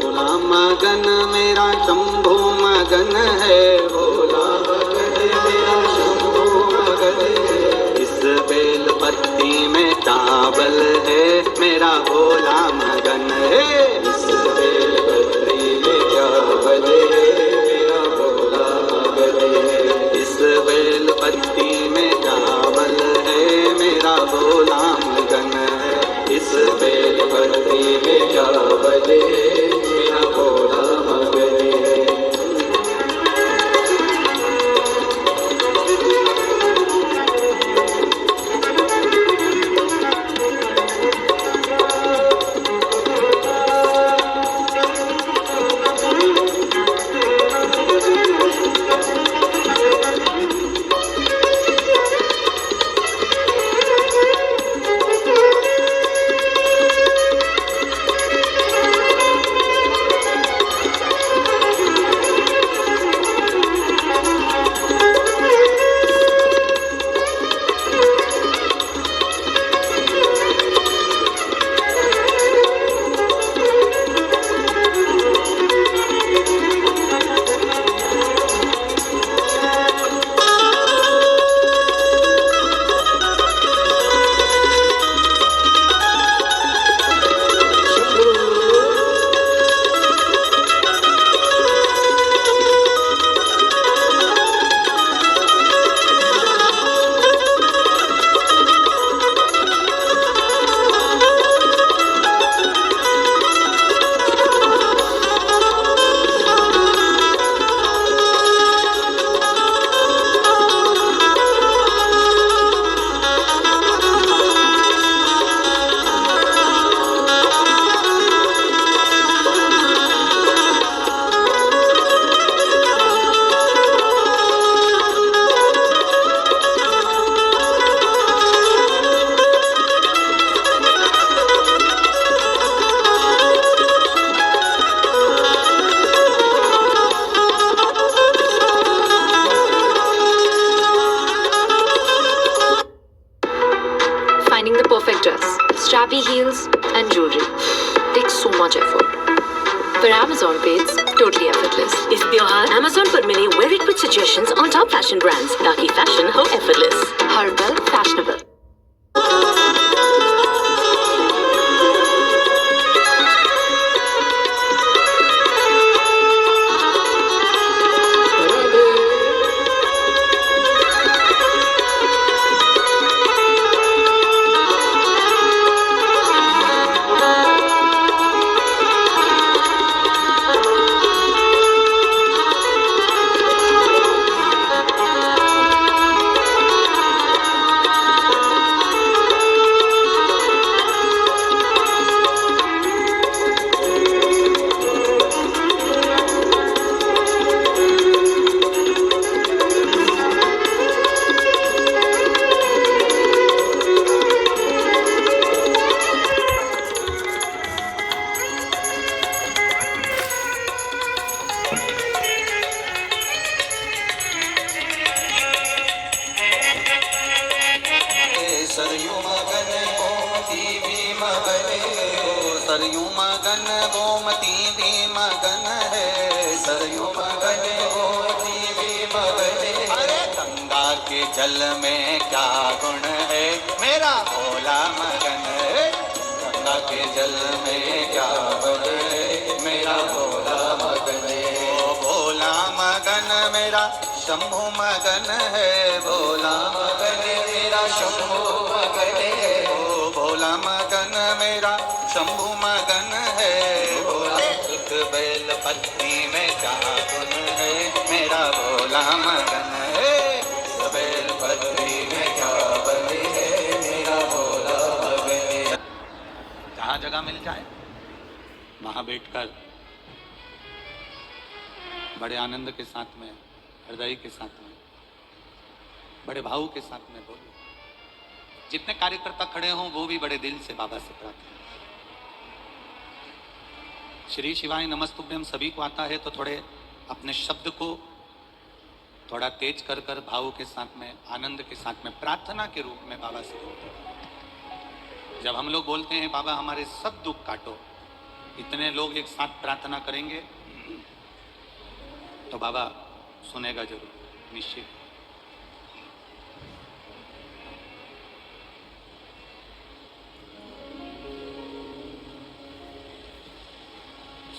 भोला मगन मेरा शंभु मगन है, भोला मगन मेरा शंभु मगन है। इस बेल पत्ती में चावल है, मेरा भोला मगन है। इस बेल पत्री में चावल है, मेरा भोला मगन है। इस बेल पत्ती में चावल है, मेरा भोला मगन है। इस बेल पत्री में चावल है, मेरा भोला मगन है। Finding the perfect dress, strappy heels, and jewelry takes so much effort. For Amazon Pay, it's totally effortless. इस त्योहार Amazon पर मिले very quick suggestions on top fashion brands ताकि फैशन हो effortless. Herbal, fashionable. सरयू मगन गोमती भी मगन है, सरयू मगन गोमती भी मगन है, सरयू मगन गोमती भी मगन है। अरे गंगा के जल में क्या गुण है, मेरा भोला मगन है। गंगा के जल में क्या गुण है, मेरा भोला मगन है। ओ भोला मगन मेरा शंभु मगन है, भोला मगन मेरा शंभु मगन है। ओ भोला मगन मेरा शंभु मगन है, भोला। एक बेल पत्ती में क्या गुण है, मेरा भोला मगन है। इस बेल पत्ती में क्या गुण है, मेरा भोला मगन है। जहाँ जगह मिल जाए वहाँ बैठकर बड़े आनंद के साथ में, हृदय के साथ में, बड़े भाव के साथ में बोलो, जितने कार्यकर्ता खड़े हों वो भी बड़े दिल से बाबा से प्रार्थना। श्री शिवाय नमस्तुभ्यम सभी को आता है तो थोड़े अपने शब्द को थोड़ा तेज कर कर भाव के साथ में, आनंद के साथ में, प्रार्थना के रूप में बाबा से बोलते हैं। जब हम लोग बोलते हैं बाबा हमारे सब दुख काटो, इतने लोग एक साथ प्रार्थना करेंगे तो बाबा सुनेगा जरूर, निश्चित।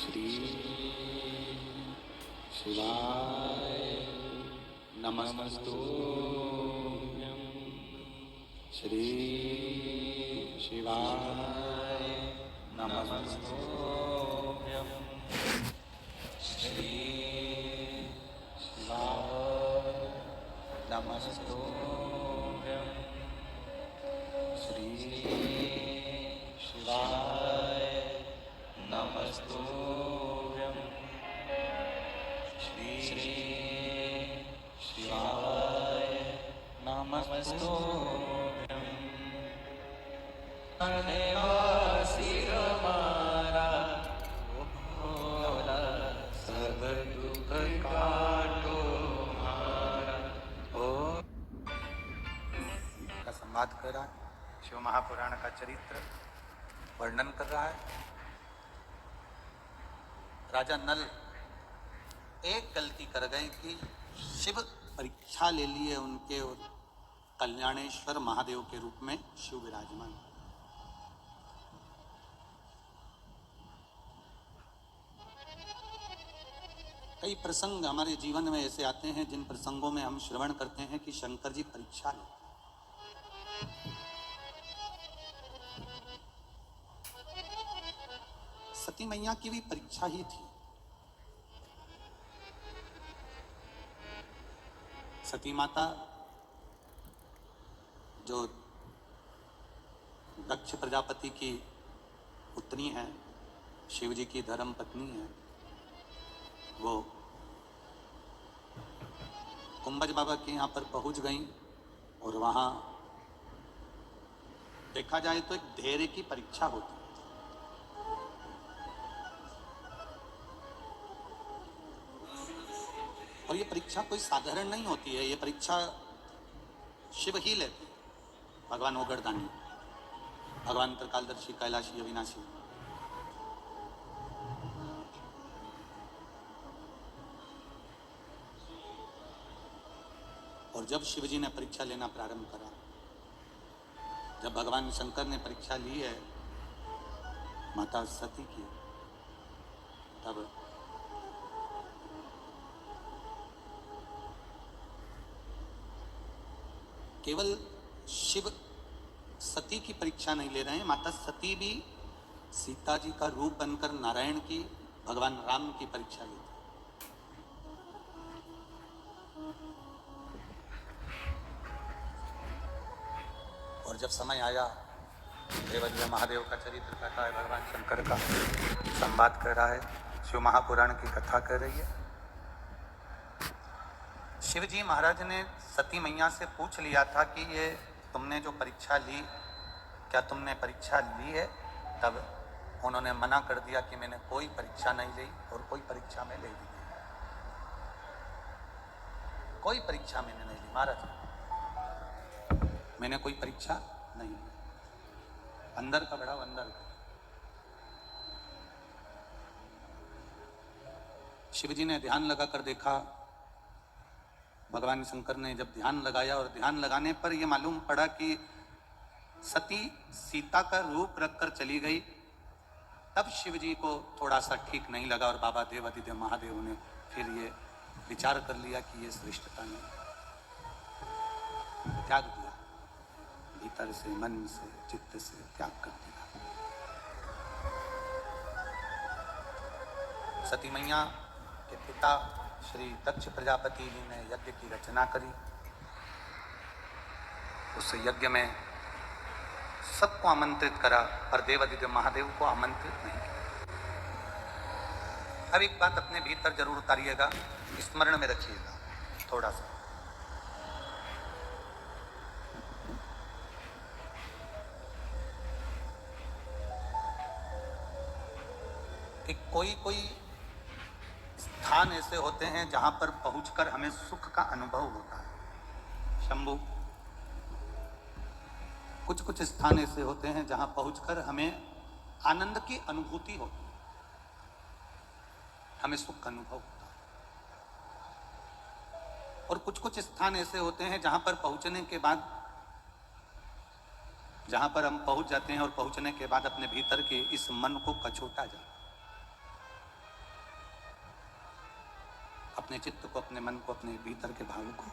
श्री शिवाय नमस्तुभ्यं, श्री शिवाय नमस्तुभ्यं, श्री शिवाय नमस्तुभ्यं, श्री शिवाय नमस्तुभ्यं, श्री शिवाय नमस्तुभ्यं। देवासी हमारा भोला, सब दुख काटो हमारा। ओ का संवाद कर रहा है, शिव महापुराण का चरित्र वर्णन कर रहा है। राजा नल एक गलती कर गए कि शिव परीक्षा ले लिए उनके, और कल्याणेश्वर महादेव के रूप में शिव विराजमान। कई प्रसंग हमारे जीवन में ऐसे आते हैं जिन प्रसंगों में हम श्रवण करते हैं कि शंकर जी परीक्षा लेते। सती मैया की भी परीक्षा ही थी। सती माता जो दक्ष प्रजापति की पुत्री है, शिव जी की धर्म पत्नी है, वो कुंभज बाबा के यहाँ पर पहुंच गई और वहां देखा जाए तो एक धैर्य की परीक्षा होती है। और ये परीक्षा कोई साधारण नहीं होती है, ये परीक्षा शिव ही लेते हैं। भगवान ओगरदानी, भगवान त्रिकालदर्शी, कैलाशी, अविनाशी। और जब शिव जी ने परीक्षा लेना प्रारंभ करा, जब भगवान शंकर ने परीक्षा ली है माता सती की, तब केवल शिव सती की परीक्षा नहीं ले रहे हैं, माता सती भी सीता जी का रूप बनकर नारायण की, भगवान राम की परीक्षा लेती। और जब समय आया, देवज्ञ महादेव का चरित्र कथा है, भगवान शंकर का संवाद कर रहा है, शिव महापुराण की कथा कर रही है। शिव जी महाराज ने सती मैया से पूछ लिया था कि ये तुमने जो परीक्षा ली, क्या तुमने परीक्षा ली है? तब उन्होंने मना कर दिया कि मैंने कोई परीक्षा नहीं ली और कोई परीक्षा में ले ली, कोई परीक्षा मैंने नहीं ली महाराज, मैंने कोई परीक्षा नहीं ली। अंदर का बढ़ाओ, अंदर का। शिव जी ने ध्यान लगा कर देखा, भगवान शंकर ने जब ध्यान लगाया और ध्यान लगाने पर यह मालूम पड़ा कि सती सीता का रूप रखकर चली गई, तब शिव जी को थोड़ा सा ठीक नहीं लगा और बाबा देवादिदेव महादेव ने फिर ये विचार कर लिया कि ये श्रेष्ठता नहीं, त्याग दिया, भीतर से, मन से, चित्त से त्याग कर दिया। सती मैया के पिता श्री दक्ष प्रजापति जी ने यज्ञ की रचना करी। उस यज्ञ में सबको आमंत्रित करा, पर देवादिदेव महादेव को आमंत्रित नहीं किया। अब एक बात अपने भीतर जरूर उतारिएगा, स्मरण में रखिएगा थोड़ा सा। कोई कोई स्थान ऐसे होते हैं जहां पर पहुंचकर हमें सुख का अनुभव होता है। शंभू, कुछ कुछ स्थान ऐसे होते हैं जहां पहुंचकर हमें आनंद की अनुभूति होती है, हमें सुख का अनुभव होता है। और कुछ कुछ स्थान ऐसे होते हैं जहां पर पहुंचने के बाद, जहां पर हम पहुंच जाते हैं और पहुंचने के बाद अपने भीतर के इस मन को कचोटा जाता है, अपने चित्त को, अपने मन को, अपने भीतर के भाव को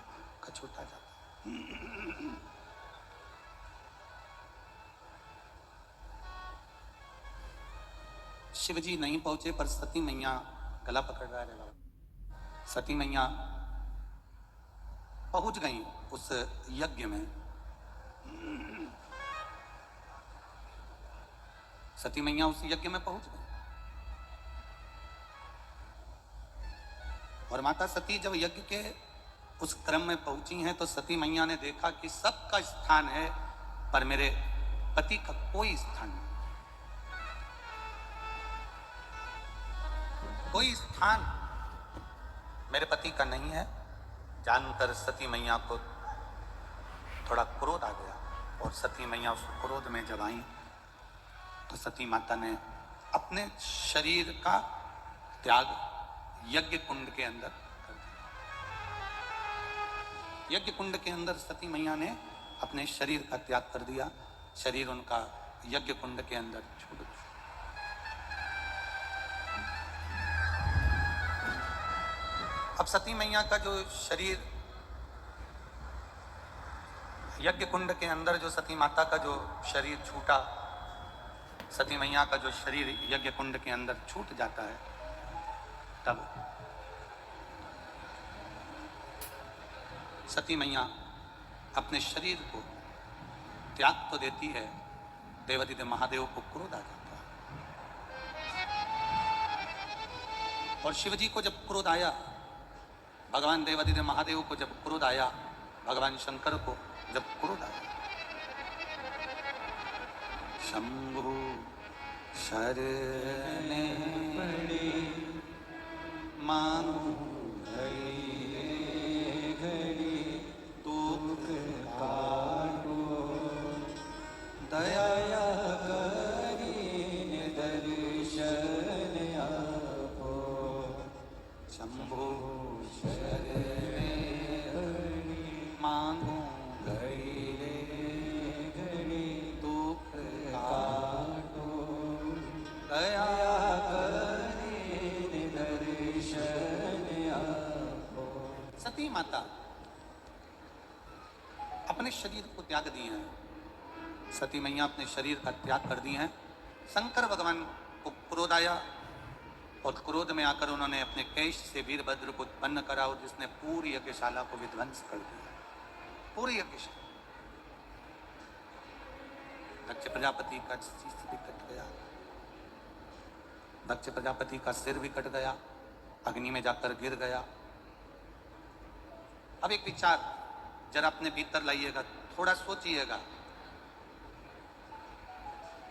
कचोटा जाता है। शिव जी नहीं पहुंचे पर सती मैया गला पकड़ रहा है। सती मैया पहुंच गई उस यज्ञ में। सती मैया उस यज्ञ में पहुंच गई। और माता सती जब यज्ञ के उस क्रम में पहुंची हैं तो सती मैया ने देखा कि सबका स्थान है पर मेरे पति का कोई स्थान नहीं, कोई स्थान मेरे पति का नहीं है। जानकर सती मैया को थोड़ा क्रोध आ गया और सती मैया उस क्रोध में जब आई तो सती माता ने अपने शरीर का त्याग यज्ञ कुंड के अंदर कर दिया। यज्ञ कुंड के अंदर सती मैया ने अपने शरीर का त्याग कर दिया। शरीर उनका यज्ञ कुंड के अंदर छोड़ दिया। अब सती मैया का जो शरीर यज्ञ कुंड के अंदर, जो सती माता का जो शरीर छूटा, सती मैया का जो शरीर यज्ञ कुंड के अंदर छूट जाता है, तब सती मैया अपने शरीर को त्याग तो देती है, देवादिदेव महादेव को क्रोध आ जाता है। और शिव जी को जब क्रोध आया, भगवान देवादिदेव महादेव को जब क्रोध आया, भगवान शंकर को जब क्रोध आया, शंभु शरणे पड़े मांगू घड़ी दुख काटो दया करी दर्शन आपो। शंभु शरणे मांगू घड़ी दुख काटो दया करी दर्शन आपो। सती माता अपने शरीर को त्याग दिए हैं। सती मैया अपने शरीर का त्याग कर दिए हैं। शंकर भगवान को क्रोध आया और क्रोध में आकर उन्होंने अपने केश से वीरभद्र को उत्पन्न करा और जिसने पूरी यज्ञशाला को विध्वंस कर दिया, पूरी यज्ञशाला। दक्ष प्रजापति का शीश भी कट गया, दक्ष प्रजापति का सिर भी कट गया, अग्नि में जाकर गिर गया। अब एक विचार जरा अपने भीतर लाइएगा, थोड़ा सोचिएगा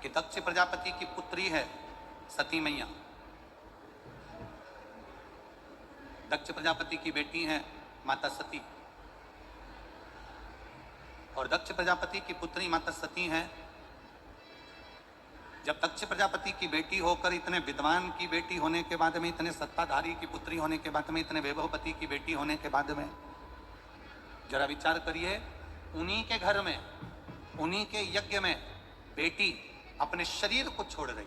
कि दक्ष प्रजापति की पुत्री है सती मैया, दक्ष प्रजापति की बेटी है माता सती, और दक्ष प्रजापति की पुत्री माता सती है। जब दक्ष प्रजापति की बेटी होकर, इतने विद्वान की बेटी होने के बाद में, इतने सत्ताधारी की पुत्री होने के बाद में, इतने वैभवपति की बेटी होने के बाद में, जरा विचार करिए, उन्हीं के घर में, उन्हीं के यज्ञ में बेटी अपने शरीर को छोड़ रही,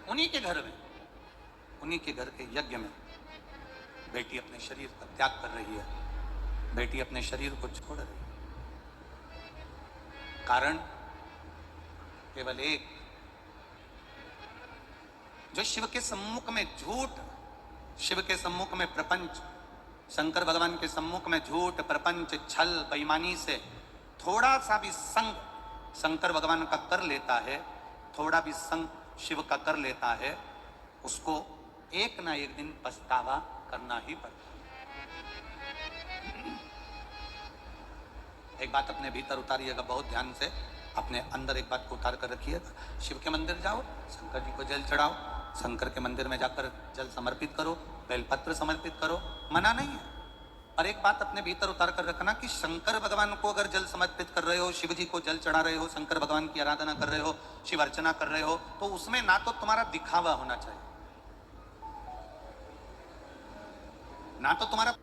उन्हीं के घर में, उन्हीं के घर के यज्ञ में बेटी अपने शरीर का त्याग कर रही है, बेटी अपने शरीर को छोड़ रही है। कारण केवल एक, जो शिव के सम्मुख में झूठ, शिव के सम्मुख में प्रपंच, शंकर भगवान के सम्मुख में झूठ, प्रपंच, छल, बेईमानी से थोड़ा सा भी संग शंकर भगवान का कर लेता है, थोड़ा भी संग शिव का कर लेता है, उसको एक ना एक दिन पछतावा करना ही पड़ता है। एक बात अपने भीतर उतारिएगा बहुत ध्यान से, अपने अंदर एक बात को उतार कर रखिएगा। शिव के मंदिर जाओ, शंकर जी को जल चढ़ाओ, शंकर के मंदिर में जाकर जल समर्पित करो, बेलपत्र समर्पित करो, मना नहीं है। और एक बात अपने भीतर उतार कर रखना कि शंकर भगवान को अगर जल समर्पित कर रहे हो, शिव जी को जल चढ़ा रहे हो, शंकर भगवान की आराधना कर रहे हो, शिव अर्चना कर रहे हो, तो उसमें ना तो तुम्हारा दिखावा होना चाहिए, ना तो तुम्हारा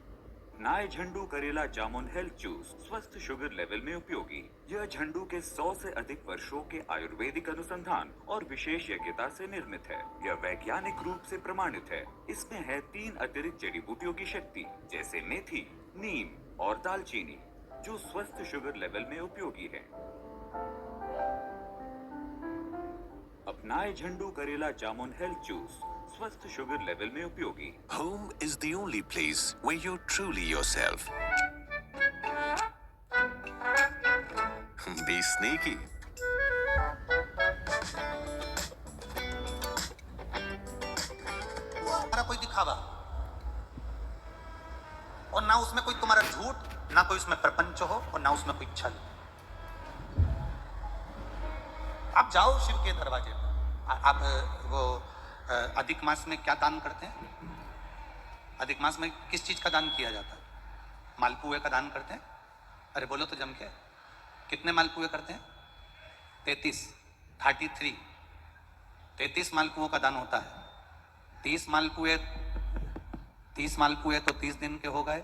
नाय झंडू करेला जामुन हेल्थ जूस स्वस्थ शुगर लेवल में उपयोगी। यह झंडू के 100 से अधिक वर्षों के आयुर्वेदिक अनुसंधान और विशेष यज्ञता से निर्मित है। यह वैज्ञानिक रूप से प्रमाणित है। इसमें है 3 अतिरिक्त जड़ी बूटियों की शक्ति, जैसे मेथी, नीम और दालचीनी, जो स्वस्थ शुगर लेवल में उपयोगी है। अपनाए झंडू करेला जामुन हेल्थ जूस स्वस्थ शुगर लेवल में उपयोगी। Home is the only place where you're truly yourself. Be sneaky. तुम्हारा कोई दिखावा और ना उसमें कोई तुम्हारा झूठ, ना कोई उसमें प्रपंच हो और ना उसमें कोई छल। आप जाओ शिव के दरवाजे पर, आप वो अधिक मास में क्या दान करते हैं? अधिक मास में किस चीज का दान किया जाता है? मालपुए का दान करते हैं। अरे बोलो तो जम के, कितने मालपुए करते हैं? 33 मालपुओं का दान होता है। 30 मालपुए तो 30 दिन के हो गए,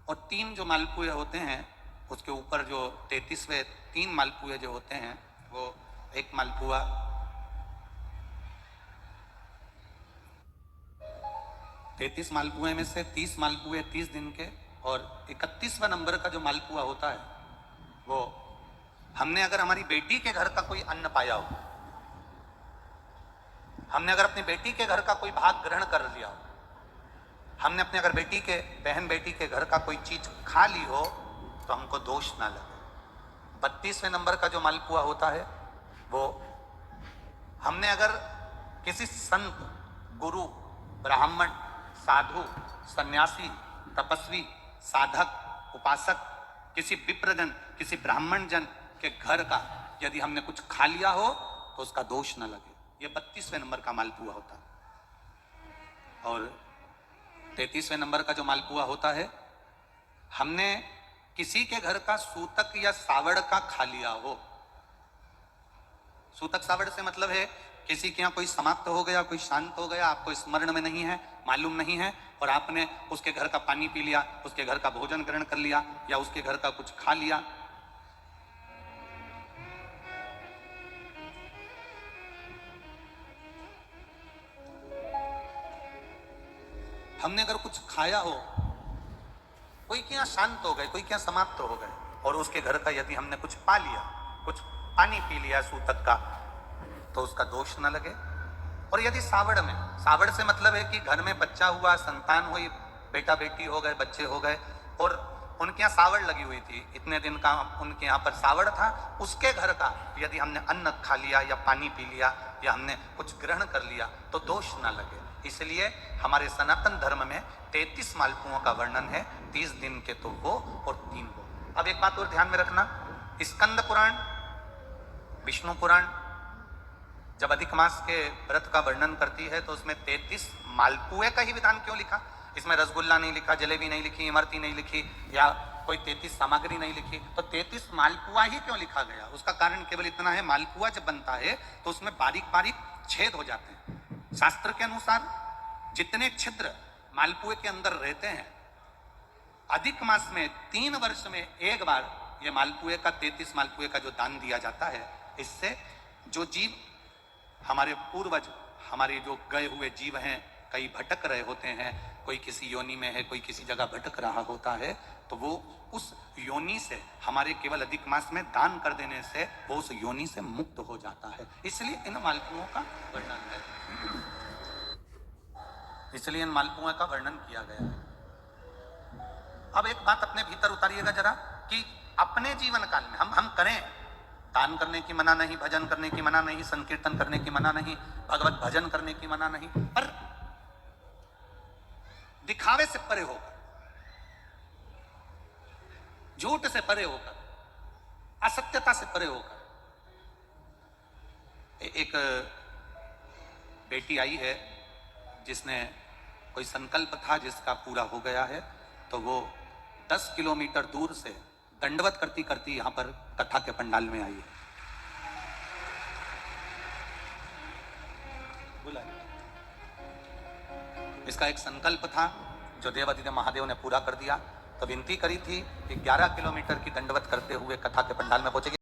और 3 जो मालपुए होते हैं उसके ऊपर जो 33वें 3 मालपुए जो होते हैं, वो एक मालपुआ 33 मालपुए में से 30 मालपुए 30 दिन के, और 31वां नंबर का जो मालपुआ होता है वो हमने अगर हमारी बेटी के घर का कोई अन्न पाया हो, हमने अगर अपनी बेटी के घर का कोई भाग ग्रहण कर लिया हो, हमने अपने अगर बहन बेटी के घर का कोई चीज खा ली हो, तो हमको दोष ना लगे। 32वें नंबर का जो मालपुआ होता है वो हमने अगर किसी संत, गुरु, ब्राह्मण, साधु, सन्यासी, तपस्वी, साधक, उपासक, किसी विप्रजन, किसी ब्राह्मण जन के घर का यदि हमने कुछ खा लिया हो तो उसका दोष न लगे। ये 32वें नंबर का मालपुआ होता है। और 33वें नंबर का जो मालपुआ होता है, हमने किसी के घर का सूतक या सावड़ का खा लिया हो। सूतक सावड़ से मतलब है किसी के यहाँ कोई समाप्त हो गया, कोई शांत हो गया, आपको स्मरण में नहीं है, मालूम नहीं है, और आपने उसके घर का पानी पी लिया, उसके घर का भोजन ग्रहण कर लिया, या उसके घर का कुछ खा लिया। हमने अगर कुछ खाया हो, कोई के यहाँ शांत हो गए, कोई के यहाँ समाप्त हो गए, और उसके घर का यदि हमने कुछ पा लिया, कुछ पानी पी लिया सूतक का, तो उसका दोष न लगे। और यदि सावड़ में, सावड़ से मतलब है कि घर में बच्चा हुआ, संतान हुई, बेटा बेटी हो गए, बच्चे हो गए, और उनके यहाँ सावड़ लगी हुई थी, इतने दिन का उनके यहाँ पर सावड़ था, उसके घर का यदि हमने अन्न खा लिया या पानी पी लिया या हमने कुछ ग्रहण कर लिया तो दोष न लगे। इसलिए हमारे सनातन धर्म में 33 मालपुओं का वर्णन है, 30 दिन के तो वो और 3 वो। अब एक बात और ध्यान में रखना, स्कंद पुराण, विष्णु पुराण जब अधिक मास के व्रत का वर्णन करती है तो उसमें 33 मालपुए का ही विधान क्यों लिखा? इसमें रसगुल्ला नहीं लिखा, जलेबी नहीं लिखी, इमरती नहीं लिखी, या कोई 33 सामग्री नहीं लिखी, तो 33 मालपुआ ही क्यों लिखा गया? उसका कारण केवल इतना है, मालपुआ जब बनता है तो उसमें बारीक बारीक छेद हो जाते हैं। शास्त्र के अनुसार जितने छिद्र मालपुए के अंदर रहते हैं, अधिक मास में 3 वर्ष में एक बार ये मालपुए का 33 मालपुए का जो दान दिया जाता है, इससे जो जीव हमारे पूर्वज, हमारे जो गए हुए जीव हैं, कई भटक रहे होते हैं, कोई किसी योनि में है, कोई किसी जगह भटक रहा होता है, तो वो उस योनि से हमारे केवल अधिक मास में दान कर देने से वो उस योनि से मुक्त हो जाता है। इसलिए इन मालपुओं का वर्णन है, इसलिए इन मालपुओं का वर्णन किया गया है। अब एक बात अपने भीतर उतारिएगा जरा, कि अपने जीवन काल में हम करें, दान करने की मना नहीं, भजन करने की मना नहीं, संकीर्तन करने की मना नहीं, भगवत भजन करने की मना नहीं, पर दिखावे से परे होकर, झूठ से परे होकर, असत्यता से परे होकर। एक बेटी आई है जिसने कोई संकल्प था जिसका पूरा हो गया है, तो वो 10 किलोमीटर दूर से दंडवत करती करती यहां पर कथा के पंडाल में आई है। इसका एक संकल्प था जो देवाधिदेव महादेव ने पूरा कर दिया। तो विनती करी थी कि 11 किलोमीटर की दंडवत करते हुए कथा के पंडाल में पहुंचेगी।